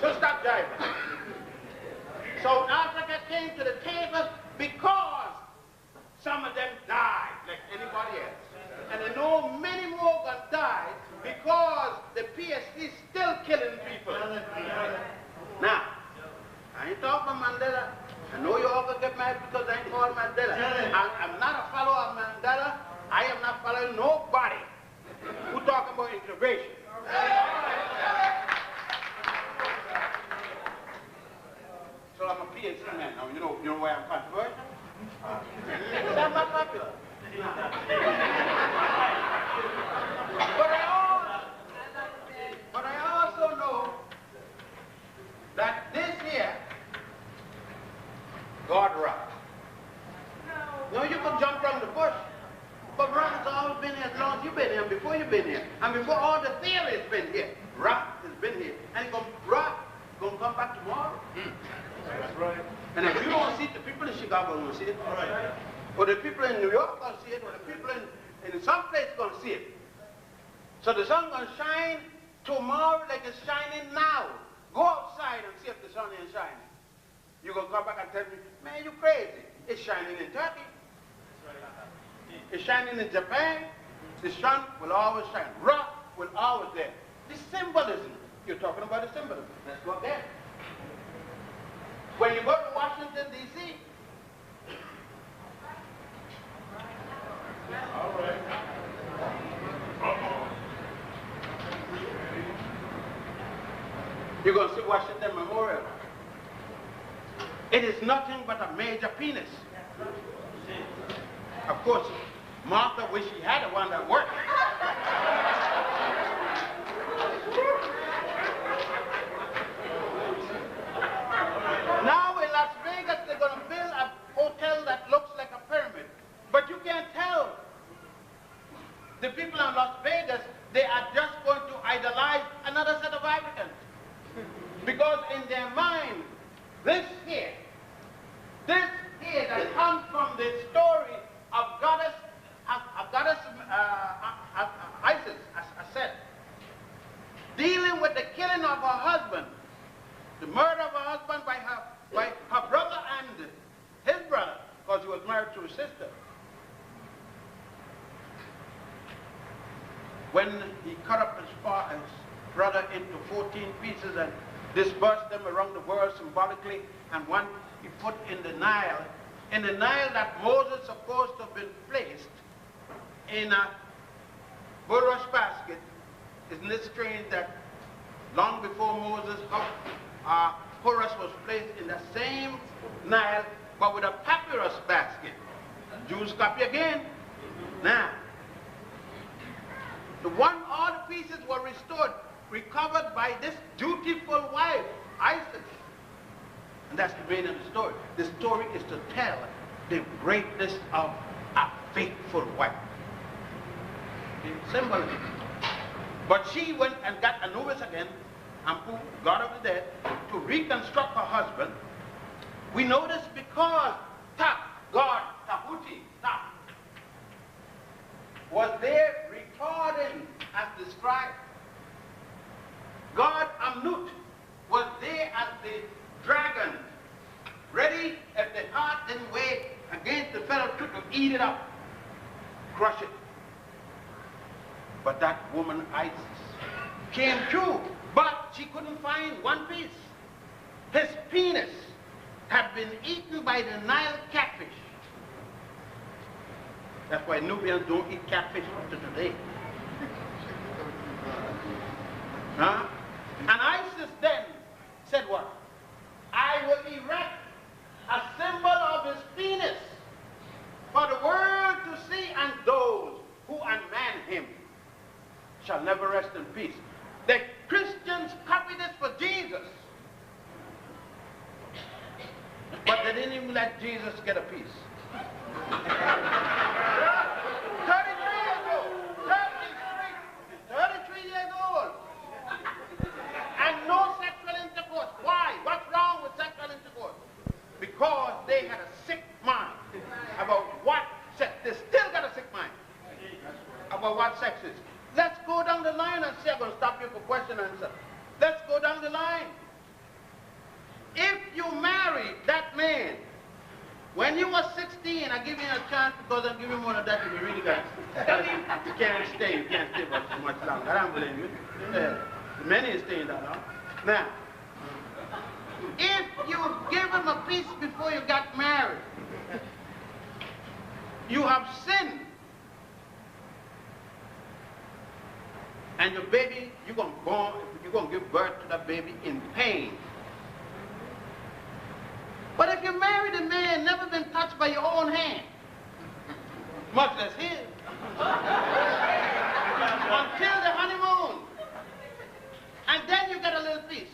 So stop diving. South Africa came to the table because some of them died like anybody else. And I know many more gonna die because the PSC is still killing people. Now, I ain't talking about Mandela. I know you all gonna get mad because I ain't called Mandela. I'm not a follower of Mandela. I am not following nobody who talking about integration. So I'm a PhD man now. You know why I'm controversial? I'm not popular. But I also know that this here, God rock. No, you can jump from the bush, but rock has always been here as long as you've been here, and before you've been here, and before all the theory has been here. Rock has been here, and rock gonna come back tomorrow. That's right. And if you don't see it, the people in Chicago will see it. All right. Or the people in New York will see it, or the people in some place going to see it. So the sun going to shine tomorrow like it's shining now. Go outside and see if the sun ain't shining. You're going to come back and tell me, man, you crazy. It's shining in Turkey. It's shining in Japan. The sun will always shine. Rock will always there. The symbolism. You're talking about the symbolism. Let's go there. When you go to Washington, D.C., all right. You're going to see Washington Memorial. It is nothing but a major penis. Of course, Martha wished she had a one that worked. Now in Las Vegas, they're going to build a hotel that looks like a pyramid. But you can't tell. The people in Las Vegas, they are just going to idolize another set of Africans. Because in their mind, this here that comes from the story of goddess Isis, Aset, dealing with the killing of her husband, the murder of her husband by her brother and his brother, because he was married to his sister. When he cut up his brother into 14 pieces and dispersed them around the world symbolically, and one he put in the Nile that Moses supposed to have been placed in a bulrush basket. Isn't it strange that long before Moses, Horus was placed in the same Nile, but with a papyrus basket? Jews copy again. Now, all the pieces were restored, recovered by this dutiful wife, Isis. And that's the main of the story. The story is to tell the greatness of a faithful wife. The symbolism. But she went and got Anubis again, and who got up the dead to reconstruct her husband, we know this because God, Tahuti, was there recording as described. God Amnut was there as the dragon, ready if the heart didn't weigh against the fellow to eat it up, crush it. But that woman Isis came true, but she couldn't find one piece. His penis had been eaten by the Nile catfish. That's why Nubians don't eat catfish up to today. Huh? And Isis then said what? I will erect a symbol of his penis for the world to see, and those who unman him shall never rest in peace. The Christians copied this for Jesus. But they didn't even let Jesus get a piece. 33 years old. 33 years old. And no sexual intercourse. Why? What's wrong with sexual intercourse? Because they had a sick mind about what sex. They still got a sick mind about what sex is. Let's go down the line and see. I'm going to stop you for question and answer. Let's go down the line. If you marry that man when you were 16, I give you a chance because I'll give you more than that to be really good. You can't stay for too much longer. I don't blame you. Many is staying that long. Now, if you give him a piece before you got married, you have sinned. And your baby, you're going to give birth to that baby in pain. But if you married a man never been touched by your own hand, much less his, until the honeymoon, and then you get a little piece,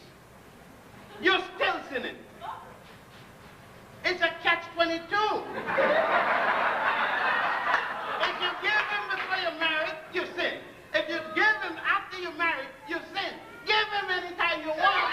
you're still sinning. It's a catch-22. If you give him before you're married, you sin. If you give him after you're married, you sin. Give him anytime you want.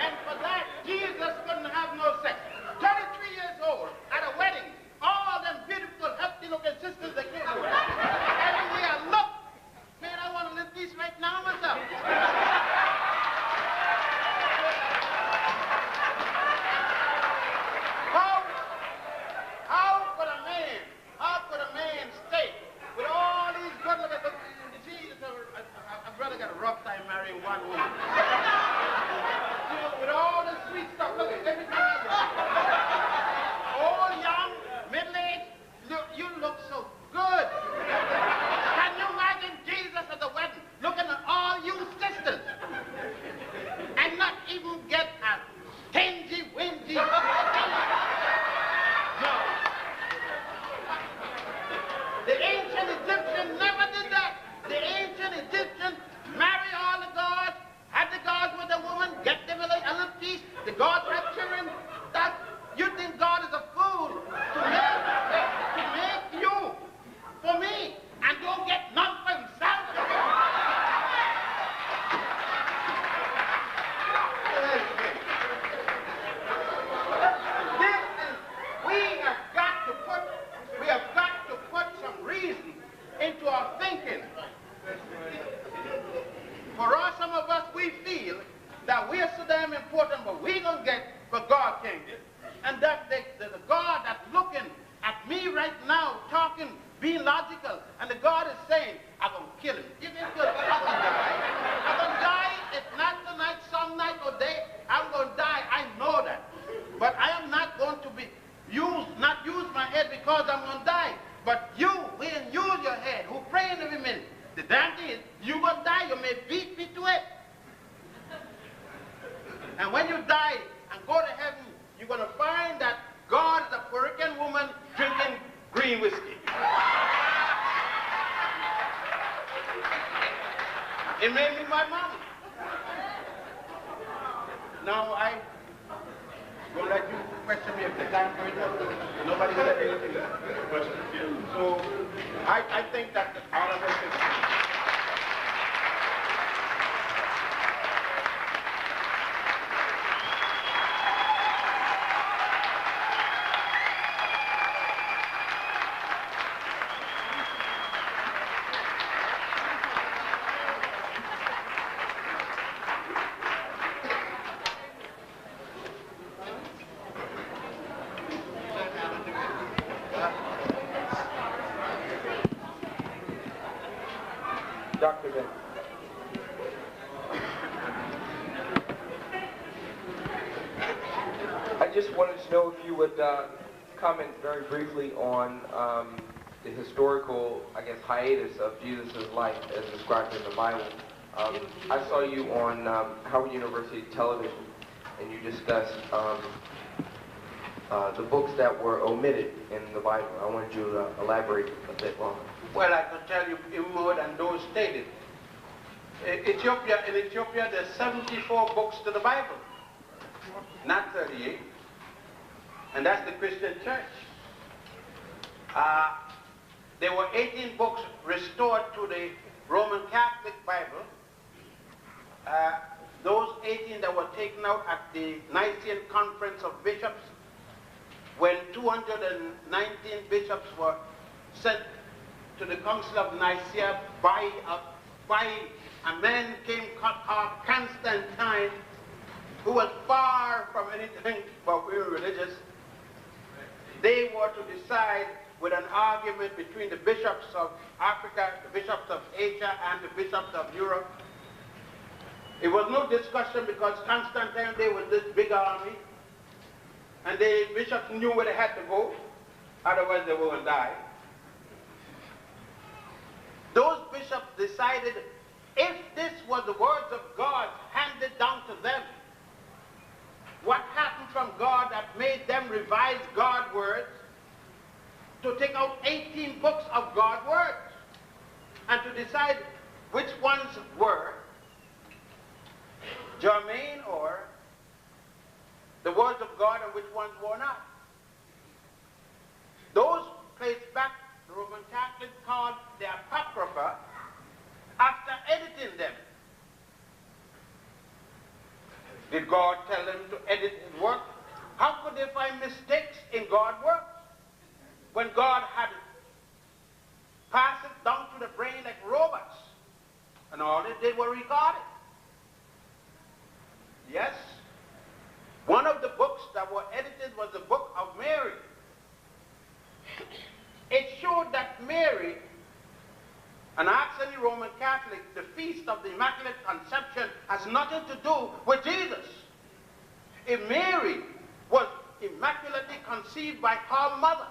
And for that, Jesus couldn't have no sex. 33 years old, at a wedding, all them beautiful, healthy-looking sisters that came over. Everywhere I look, man, I want to live this right now myself. How could a man stay with all these good looking, you see, a brother got a rough time marrying one woman. You know, with all the sweet stuff, look at everything else. Old, young, middle-aged, you look so good. Can you imagine Jesus at the wedding looking at all you sisters and not even get a stingy, wingy, no. The ancient Egyptian never did that. The ancient Egyptian married all the gods, had the gods with the woman, get them a little piece. The gods had children. That you think God is a fool to make you for me and don't get none for himself. We have got to put some reason into our thinking. For us, some of us, we feel that we're so damn important, but we don't get what God can get. And that the God that's looking at me right now, talking, being logical, and the God is saying, I'm going to kill him. You can kill him. I'm going to die. I'm going to die. If not tonight, some night or day, I'm going to die. I know that. But I am not going to be not use my head because I'm going to die. But you will use your head, who praying every minute. The damn thing is, you're going to die. You may beat me to it. And when you die and go to heaven, you're going to find that God is a Puerto Rican woman drinking green whiskey. It made me my mama. Now I'm going to let you question me if the time going up. Nobody said anything. So I think that all of us is... Dr. Ben. I just wanted to know if you would comment very briefly on the historical, I guess, hiatus of Jesus' life as described in the Bible. I saw you on Howard University television, and you discussed the books that were omitted in the Bible. I wanted you to elaborate a bit more. Well, I could tell you even more than those stated. In Ethiopia, there's 74 books to the Bible, not 38. And that's the Christian church. There were 18 books restored to the Roman Catholic Bible. Those 18 that were taken out at the Nicene Conference of Bishops, when 219 bishops were sent to the Council of Nicaea by a man called Constantine, who was far from anything but being religious. They were to decide with an argument between the bishops of Africa, the bishops of Asia, and the bishops of Europe. It was no discussion because Constantine, they were this big army, and the bishops knew where they had to go, otherwise they were going to die. Those bishops decided if this was the words of God handed down to them, what happened from God that made them revise God's words to take out 18 books of God's words and to decide which ones were germane or the words of God and which ones were not. Those placed back the Roman Catholics called the Apocrypha after editing them. Did God tell them to edit his work? How could they find mistakes in God's work when God had passed it down to the brain like robots and all they did were record it? Yes, one of the books that were edited was the Book of Mary. It showed that Mary, and ask any Roman Catholic, the Feast of the Immaculate Conception has nothing to do with Jesus. If Mary was immaculately conceived by her mother,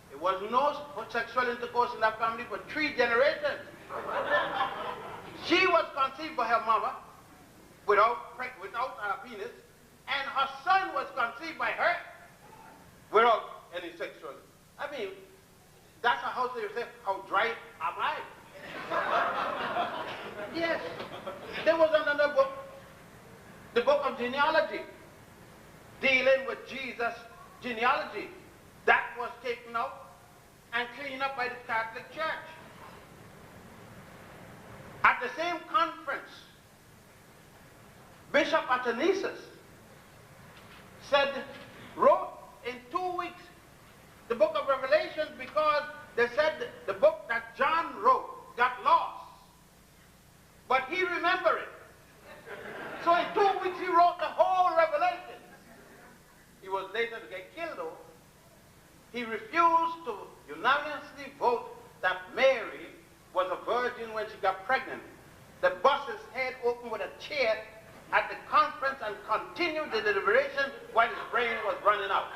there was no sexual intercourse in that family for 3 generations. She was conceived by her mother without a penis, and her son was conceived by her without any sexual. I mean, that's how they say, how dry am I? Yes. There was another book, the book of genealogy, dealing with Jesus' genealogy. That was taken out and cleaned up by the Catholic Church. At the same conference, Bishop Athanasius wrote in 2 weeks the book of Revelation because they said the book that John wrote got lost. But he remembered it. So in 2 weeks he wrote the whole Revelation. He was later to get killed though. He refused to unanimously vote that Mary was a virgin when she got pregnant. They bust his head open with a chair at the conference and continued the deliberation while his brain was running out.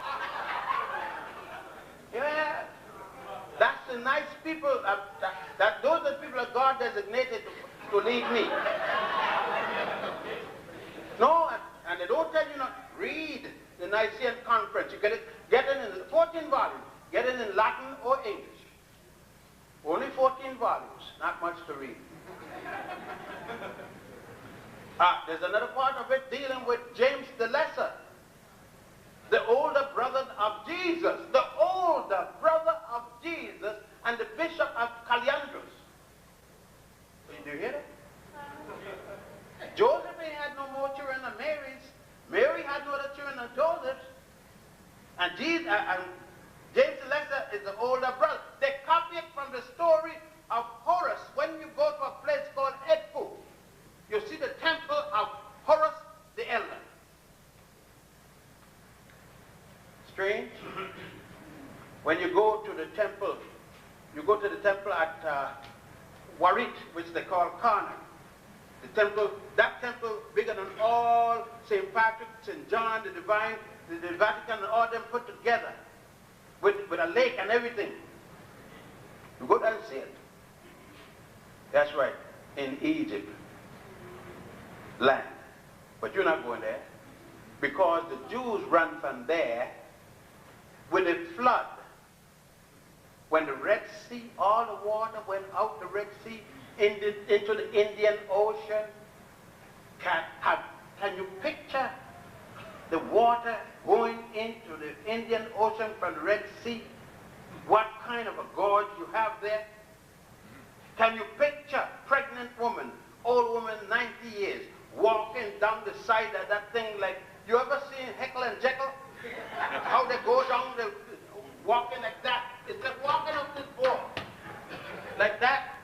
Yeah, that's the nice people, those are the people that God designated to lead me. No, and they don't tell you not, read the Nicene Conference. You get it in 14 volumes. Get it in Latin or English. Only 14 volumes, not much to read. There's another part of it dealing with James the Lesser, the older brother of Jesus, the older brother of Jesus, and the bishop of Caliandros. Did you hear that? Joseph had no more children than Mary's. Mary had no other children than Joseph's. And James the Lesser is the older brother. They copy it from the story of Horus. When you go to a place called Edfu, you see the temple of Horus the Elder. Strange. When you go to the temple, at Warit, which they call Karnak. That temple bigger than all St. Patrick, St. John, the Vatican, and all them put together, with a lake and everything. You go there and see it. That's right, in Egypt land. But you're not going there, because the Jews ran from there with a flood. When the Red Sea, all the water went out the Red Sea into the Indian Ocean. Can you picture the water going into the Indian Ocean from the Red Sea? What kind of a gorge you have there? Can you picture pregnant woman, old woman, 90 years, walking down the side of that thing like, you ever seen Heckle and Jekyll? How they go down, walking like that. It's like walking up this wall, like that.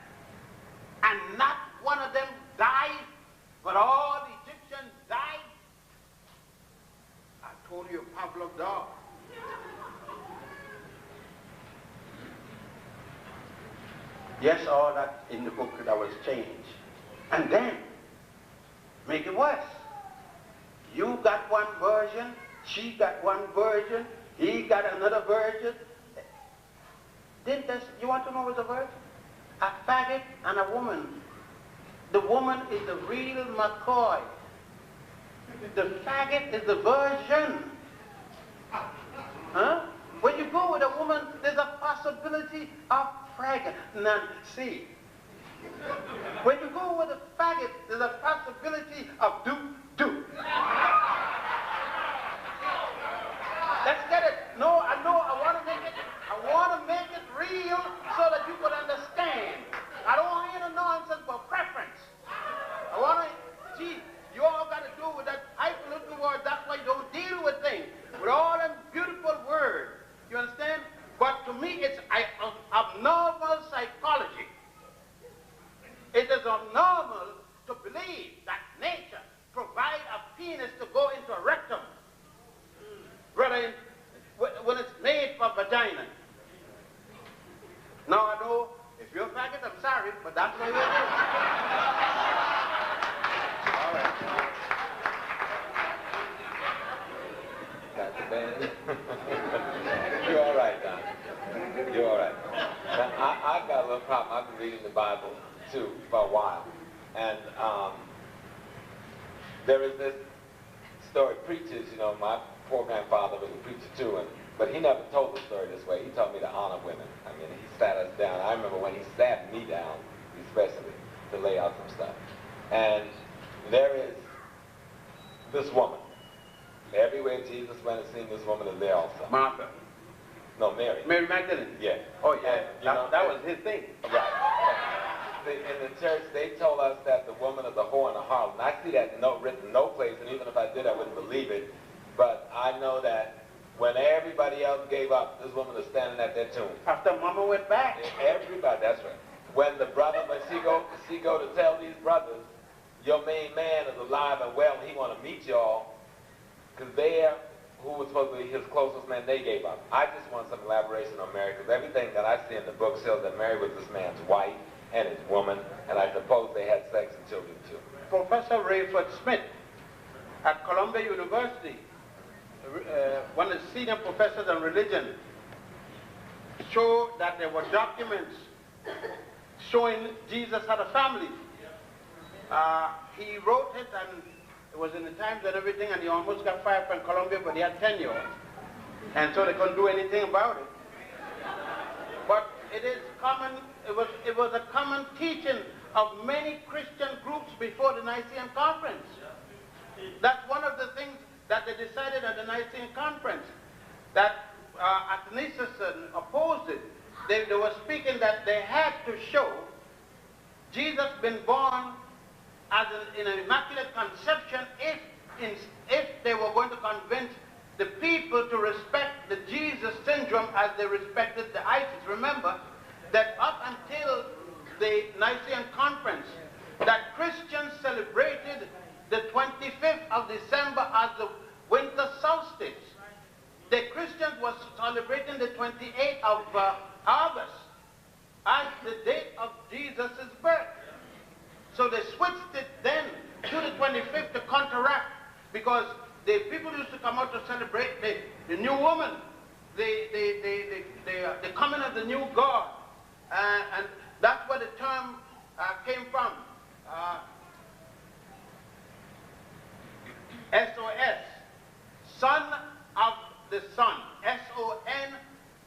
And not one of them died, but all the Egyptians died. I told you, Pavlov dog. Yes, all that in the book that was changed. And then, make it worse. You got one version, she got one version, he got another version. You want to know what's a version? A faggot and a woman. The woman is the real McCoy. The faggot is the virgin. Huh? When you go with a woman, there's a possibility of pregnancy. When you go with a faggot, there's a possibility of do. Let's get it. No, I know, I want to make it real so that you could understand. I don't want to hear the nonsense about preference. I want to, you all got to do with that highfalutin word. That's why you don't deal with things. With all them beautiful words. You understand? But to me, it's abnormal psychology. It is abnormal to believe that nature provides a penis to go into a rectum. Rather, when it's made for vagina. Now I know, if you're a faggot, I'm sorry, but that's what it is. All right. Dr. Ben, you're all right, Don. You're all right. Now, I've got a little problem. I've been reading the Bible, too, for a while. And there is this story. Preachers, you know, my poor grandfather was a preacher, too, but he never told the story this way. He taught me to honor women. I mean, he sat us down. I remember when he sat me down, especially, to lay out some stuff. And there is this woman. Everywhere Jesus went and seen this woman is there also. Martha. No, Mary. Mary Magdalene. Yeah. Oh, yeah. And, that was his thing. Right. In the church, they told us that the woman is a whore and a harlot. I see that written no place, and even if I did, I wouldn't believe it. But I know that when everybody else gave up, this woman is standing at their tomb. After Mama went back. Everybody, that's right. When she go to tell these brothers, your main man is alive and well, and he want to meet y'all, because who was supposed to be his closest man, they gave up. I just want some elaboration on Mary, because everything that I see in the book shows that Mary was this man's wife and his woman, and I suppose they had sex and children too. Professor Rayford Smith at Columbia University, one of the senior professors on religion, showed that there were documents showing Jesus had a family. He wrote it, and it was in the Times and everything, and he almost got fired from Columbia, but he had tenure. And so they couldn't do anything about it. But it is common, it was a common teaching of many Christian groups before the Nicene Conference. That's one of the things that they decided at the Nicene Conference, that Athanasius opposed it. They were speaking that they had to show Jesus been born as in an immaculate conception if they were going to convince the people to respect the Jesus syndrome as they respected the Isis. Remember that up until the Nicene Conference, that Christians celebrated the 25th of December as the winter solstice. The Christians were celebrating the 28th of August as the date of Jesus' birth. So they switched it then to the 25th to counteract, because the people used to come out to celebrate the new woman, the coming of the new God. And that's where the term came from. S-O-S, Son of the Son. S-O-N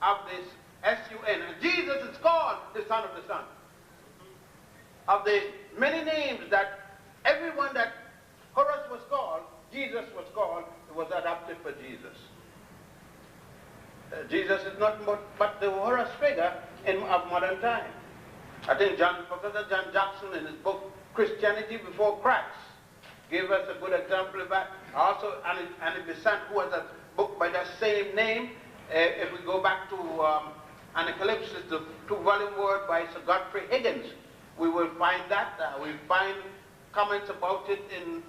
of this S-U-N. And Jesus is called the Son of the Son. Of the many names that everyone that Horus was called, Jesus was called, it was adopted for Jesus. Jesus is nothing but the Horus figure of modern time. I think Professor John Jackson, in his book Christianity Before Christ, gave us a good example of that. Also, Annie Besant, who has a book by that same name. If we go back to Anacalypsis, the 2-volume work by Sir Godfrey Higgins, we will find that. We find comments about it in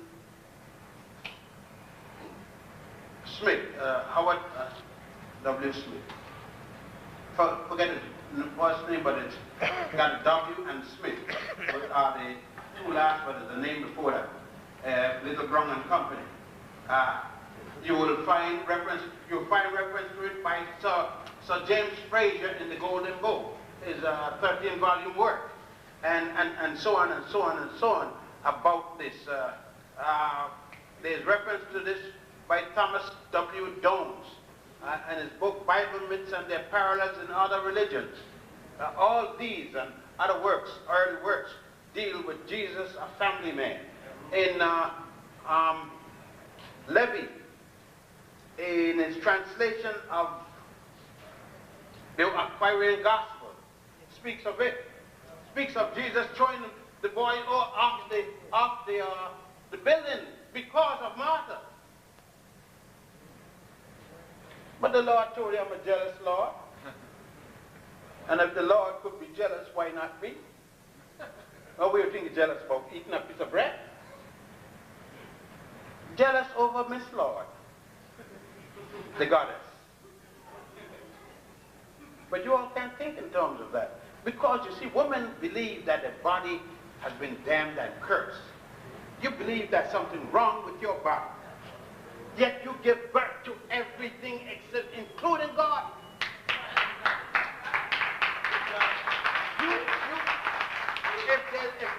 Smith, Howard W. Smith. Forget his first name, but it's got W and Smith, which are the two last, but the name before that. Little Brown and Company. You will find reference. You'll find reference to it by Sir James Fraser in the Golden Bow, his 13-volume work, and so on and so on and so on about this. There's reference to this by Thomas W. Dones and his book Bible Myths and Their Parallels in Other Religions. All these and other works, early works, deal with Jesus, a family man. In Levy, in his translation of the Aquarian Gospel, speaks of it. Speaks of Jesus throwing the boy off the building because of Martha. But the Lord told him, I'm a jealous Lord. And if the Lord could be jealous, why not me? What were you thinking jealous about? Eating a piece of bread? Jealous over Miss Lord, the goddess. But you all can't think in terms of that. Because you see, women believe that the body has been damned and cursed. You believe there's something wrong with your body. Yet you give birth to everything except, including God.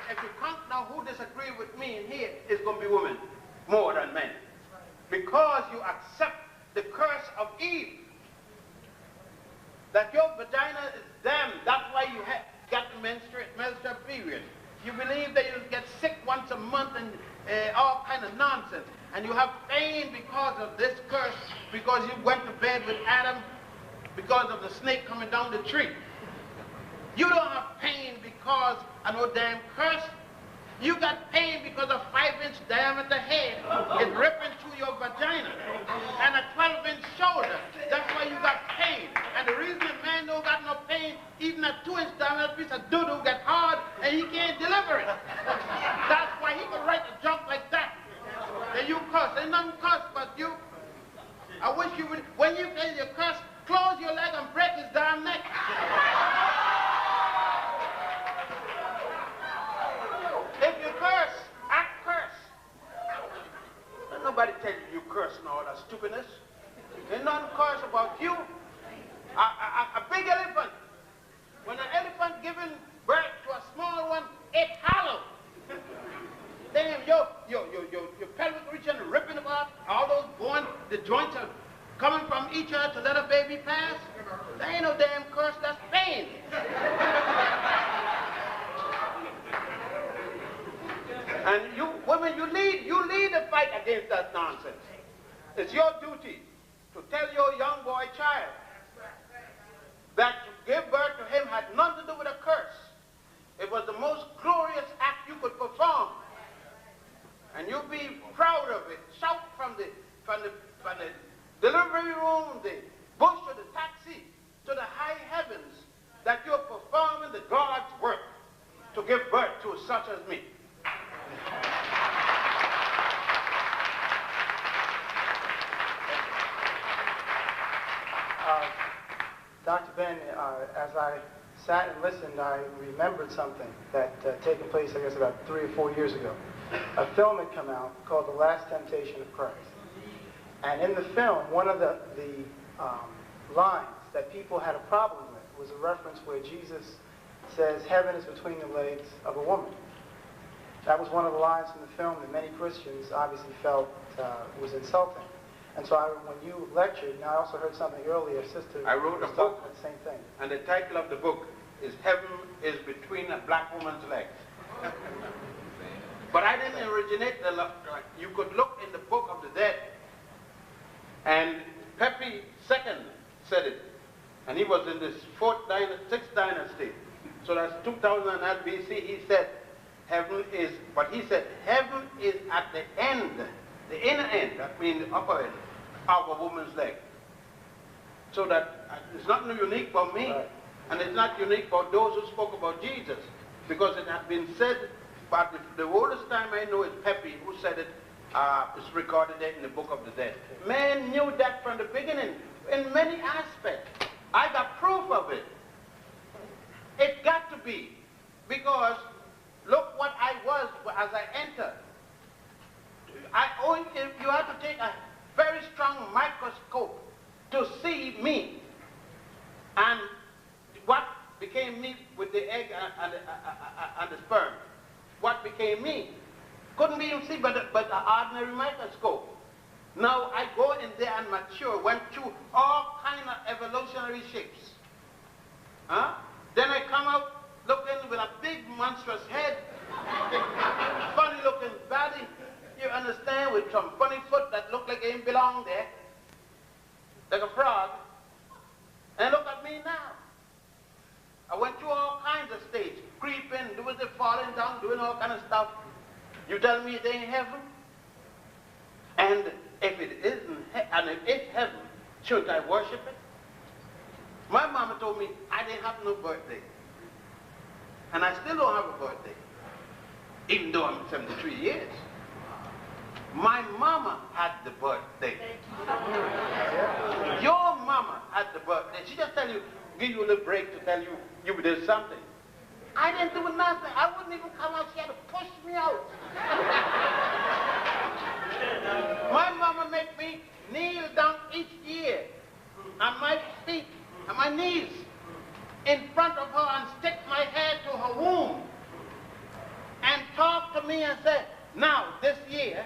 If you count now who disagree with me in here, it's going to be women more than men. Because you accept the curse of Eve. That your vagina is damned. That's why you got the menstrual period. You believe that you get sick once a month and all kind of nonsense. And you have pain because of this curse, because you went to bed with Adam, because of the snake coming down the tree. You don't have pain because of no damn curse. You got pain because a 5-inch diameter head is ripping through your vagina and a 12-inch shoulder. That's why you got pain. And the reason a man don't got no pain, even a 2-inch diameter piece of doo-doo get hard and he can't deliver it. That's why he can write a junk like that. Then you curse. There's nothing curse but you. I wish you would, when you feel your curse, close your leg and break his damn neck. If you curse, act curse. Don't nobody tell you curse and all that stupidness. There's nothing curse about you. A big elephant. When an elephant giving birth to a small one, it's hollow. Damn, your pelvic region ripping apart, all those bones, the joints are coming from each other to let a baby pass. There ain't no damn curse, that's pain. against that nonsense. It's your duty to tell your young boy child that to give birth to him had nothing to do with a curse. It was the most glorious act you could perform. And you be proud of it. Shout from the delivery room, the bush or the taxi, to the high heavens, that you're performing the God's work to give birth to such as me. Dr. Ben, as I sat and listened, I remembered something that taken place, I guess, about 3 or 4 years ago. A film had come out called The Last Temptation of Christ. And in the film, one of the lines that people had a problem with was a reference where Jesus says, heaven is between the legs of a woman. That was one of the lines from the film that many Christians obviously felt was insulting. And so when you lectured, and I also heard something earlier, Sister I wrote a was book, talking about the same thing. and the title of the book is Heaven is Between a Black Woman's Legs. But I didn't originate you could look in the Book of the Dead, and Pepe II said it, and he was in this 6th dynasty. So that's 2000 BC. He said heaven is, but he said heaven is at the end, the inner end, that means the upper end of a woman's leg. So that it's not unique for me, right. And it's not unique for those who spoke about Jesus, because it had been said. But the oldest time I know is Pepe, who said it. It's recorded there in the Book of the Dead. Man knew that from the beginning in many aspects. I got proof of it. It got to be, because look what I was as I entered. You have to take a very strong microscope to see me, and what became me with the egg and the sperm. What became me? Couldn't be even see but an ordinary microscope. Now I go in there and mature, went through all kind of evolutionary shapes. Then I come out looking with a big monstrous head, funny looking body, you understand, with some funny foot that look like it ain't belong there, like a frog. And look at me now. I went through all kinds of stages, creeping, doing the falling down, doing all kind of stuff. You tell me it ain't heaven? And if it isn't, and if it's heaven, shouldn't I worship it? My mama told me I didn't have no birthday. And I still don't have a birthday, even though I'm 73 years. My mama had the birthday. Your mama had the birthday. She just tell you, give you a little break to tell you you did something. I didn't do nothing. I wouldn't even come out. She had to push me out. My mama made me kneel down each year on my feet, on my knees, in front of her, and stick my head to her womb and talk to me and say, now, this year,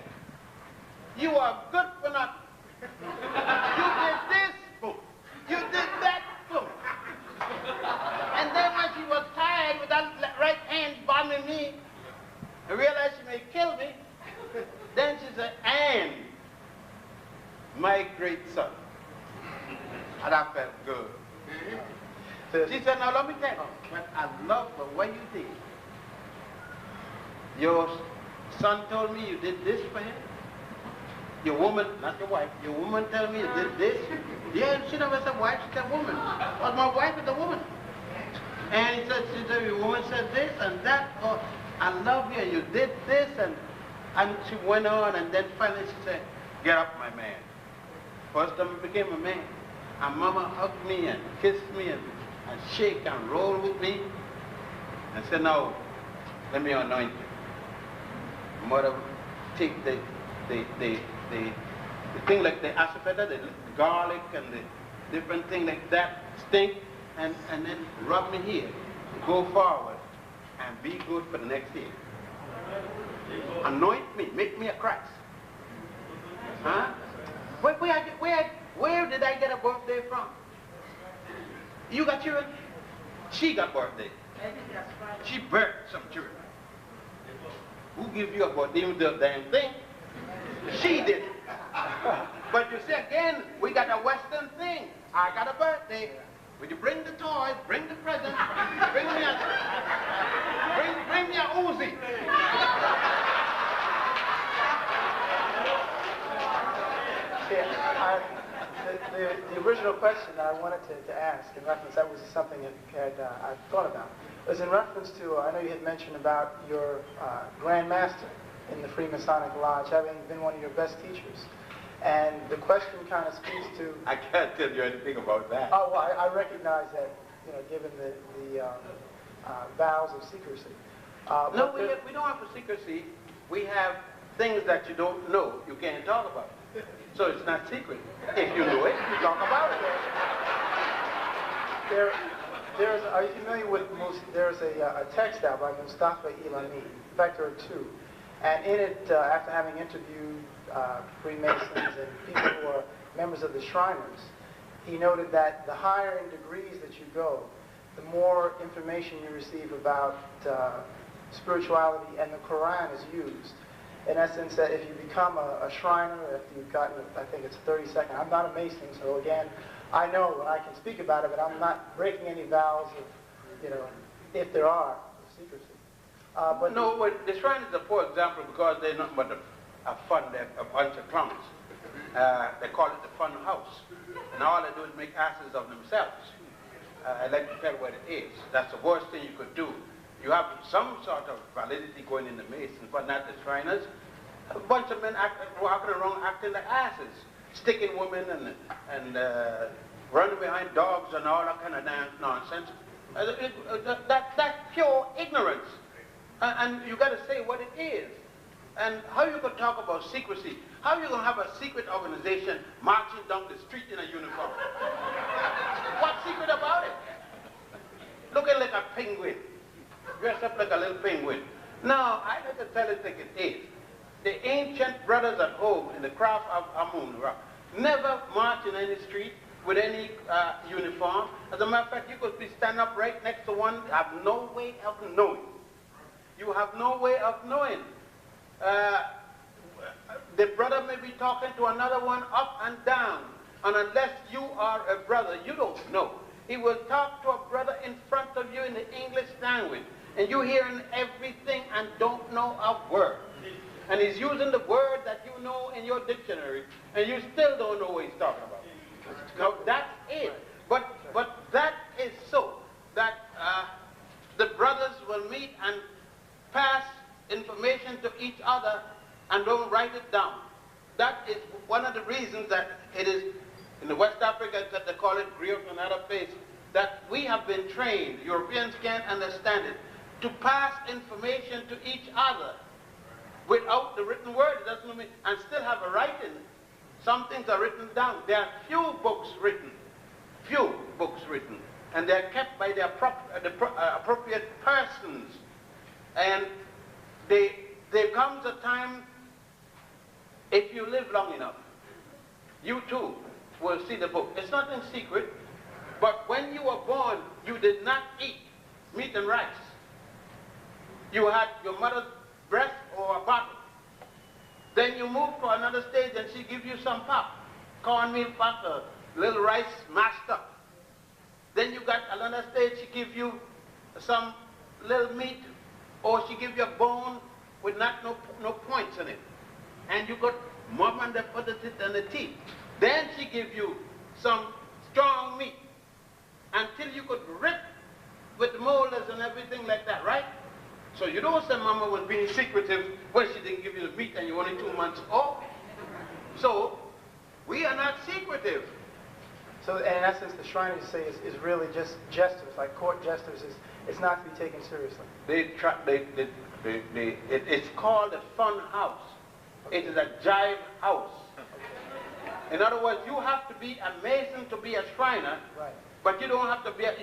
you are good for nothing. You did this, boom. You did that, boom. And then when she was tired with that right hand bombing me, and realized she may kill me, then she said, and my great son. And I felt good. So she said, now let me tell you, but I love the way you did. Your son told me you did this for him. Your woman, not your wife, your woman told me you did this. Yeah, she never said wife, she said woman. But my wife is a woman. And he said, your woman said this and that. Oh, I love you, and you did this. And she went on, and then finally she said, get up, my man. First time I became a man. And mama hugged me and kissed me and shake and roll with me. And said, now, let me anoint you. Mother take the thing like the asafoetida, the garlic and the different thing like that, stink, and then rub me here. Go forward and be good for the next year. Anoint me, make me a Christ. Huh? Where did I get a birthday from? You got children? She got birthday. She birthed some children. Who gives you a birthday? You do the damn thing. She did it. But you see, again, we got a Western thing. I got a birthday. Would you bring the toys, bring the presents, bring me a Uzi. Yeah, the original question that I wanted to ask in reference, that was something that I thought about, was in reference to, I know you had mentioned about your Grand Master in the Freemasonic Lodge having been one of your best teachers. And the question kind of speaks to... I can't tell you anything about that. Oh, well, I recognize that, you know, given the vows of secrecy. No, we don't have secrecy. We have things that you don't know, you can't talk about. So it's not secret. If you know it, you talk about it. Are you familiar with, there's a text out by Mustafa Ilami. In fact, there are two. And in it, after having interviewed Freemasons and people who are members of the Shriners, he noted that the higher in degrees that you go, the more information you receive about spirituality, and the Quran is used. In essence, that if you become a Shriner, after you've gotten, I think it's 30 seconds. I'm not a Mason, so again, I know when I can speak about it, but I'm not breaking any vows of, you know, if there are, of secrecy. But no, but the Shriners are, for example, because they're not but a bunch of clowns. They call it the fun house. And all they do is make asses of themselves. I'd like to tell what it is. That's the worst thing you could do. You have some sort of validity going in the Masons, but not the Shriners. A bunch of men walking around acting like asses, sticking women and running behind dogs and all that kind of nonsense. That's pure ignorance. And you got to say what it is. And how you could talk about secrecy? How you going to have a secret organization marching down the street in a uniform? What's secret about it? Looking like a penguin. Dressed up like a little penguin. Now, I like to tell it like it is. The ancient brothers at home in the craft of Amun-Ra never march in any street with any uniform. As a matter of fact, you could be standing up right next to one, have no way of knowing. You have no way of knowing. The brother may be talking to another one up and down, and unless you are a brother, you don't know. He will talk to a brother in front of you in the English language, and you're hearing everything and don't know a word. And he's using the word that you know in your dictionary, and you still don't know what he's talking about. Now, that's it. But that is so, that the brothers will meet and pass information to each other and don't write it down. That is one of the reasons that it is, in the West Africa, that they call it griot and other place, that we have been trained, Europeans can't understand it, to pass information to each other without the written word. It doesn't mean, and still have a writing. Some things are written down. There are few books written, and they're kept by the appropriate persons. And there comes a time, if you live long enough, you too will see the book. It's not in secret, but when you were born, you did not eat meat and rice. You had your mother's breast or a bottle. Then you move to another stage and she gives you some pop, cornmeal pop, a little rice mashed up. Then you got another stage, she gives you some little meat, or she gives you a bone with no points in it. And you got mom and they put it in the teeth. Then she gives you some strong meat until you could rip with molars and everything like that, right? So you don't say mama was being secretive when she didn't give you the meat and you're only 2 months old. So we are not secretive. So in essence, the Shriners say is really just jesters, like court jesters. It's not to be taken seriously. It's called a fun house. It is a jive house. In other words, you have to be a Mason to be a Shriner, right. But you don't have to be a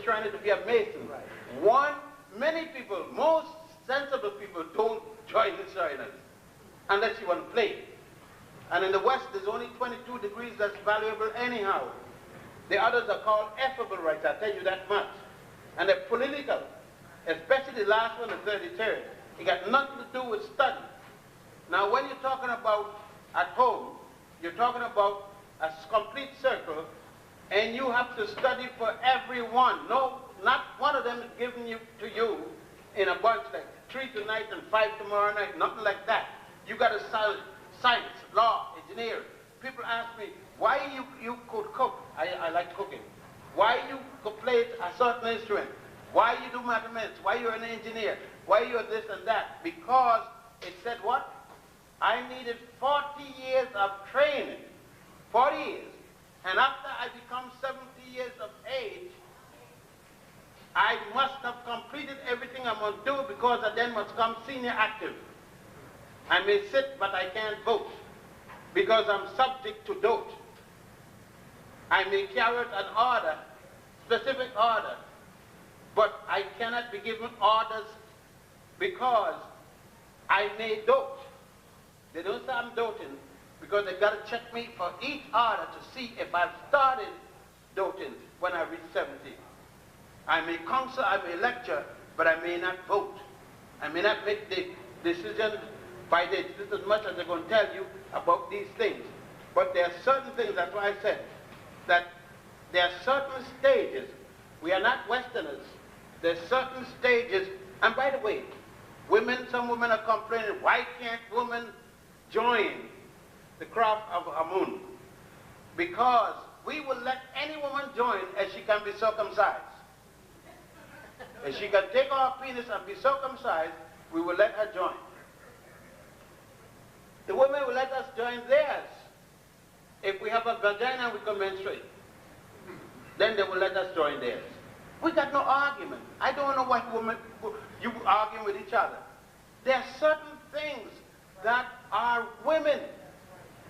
Shriner to be a Mason. Right. Many people, most sensible people, don't join the Shriners unless you want to play. And in the West, there's only 22 degrees that's valuable anyhow. The others are called effable rights, I'll tell you that much. And they're political, especially the last one, the 33rd. It got nothing to do with study. Now, when you're talking about at home, you're talking about a complete circle, and you have to study for everyone. No, not one of them is given to you in a bunch, like 3 tonight and 5 tomorrow night, nothing like that. You got to study science, law, engineering. People ask me, why you could cook? I like cooking. Why you could play a certain instrument? Why you do mathematics? Why you're an engineer? Why you're this and that? Because it said what? I needed 40 years of training. 40 years. And after I become 70 years of age, I must have completed everything I'm going to do, because I then must come senior active. I may sit, but I can't vote, because I'm subject to dote. I may carry out an order, specific order, but I cannot be given orders because I may dote. They don't say I'm doting, because they got to check me for each order to see if I've started doting when I reach 70. I may counsel, I may lecture, but I may not vote. I may not make the decision by this. This is as much as they're going to tell you about these things. But there are certain things, that's why I said, that there are certain stages. We are not Westerners. There are certain stages, and by the way, some women are complaining, why can't women join the craft of Amun? Because we will let any woman join as she can be circumcised. If she can take our penis and be circumcised, we will let her join. The women will let us join theirs. If we have a vagina, we can menstruate. Then they will let us join theirs. We got no argument. I don't know why you arguing with each other. There are certain things that are women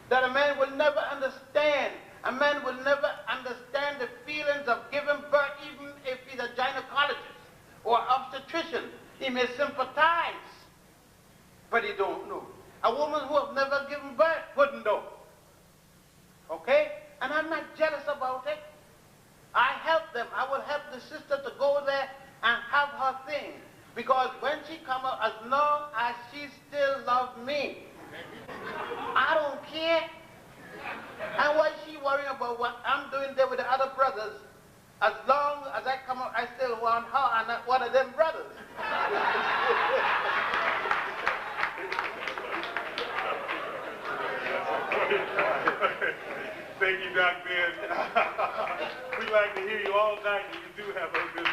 that a man will never understand. A man will never understand the feelings of giving birth, even if he's a gynecologist or obstetrician. He may sympathize, but he don't know. A woman who has never given birth wouldn't know. Okay? And I'm not jealous about it. I help them. I will help the sister to go there and have her thing. Because when she come up, as long as she still loves me, I don't care. And why she worrying about what I'm doing there with the other brothers? As long as I come up, I still want her and not one of them brothers. Thank you, Dr. Ben. We like to hear you all night, and you do have a good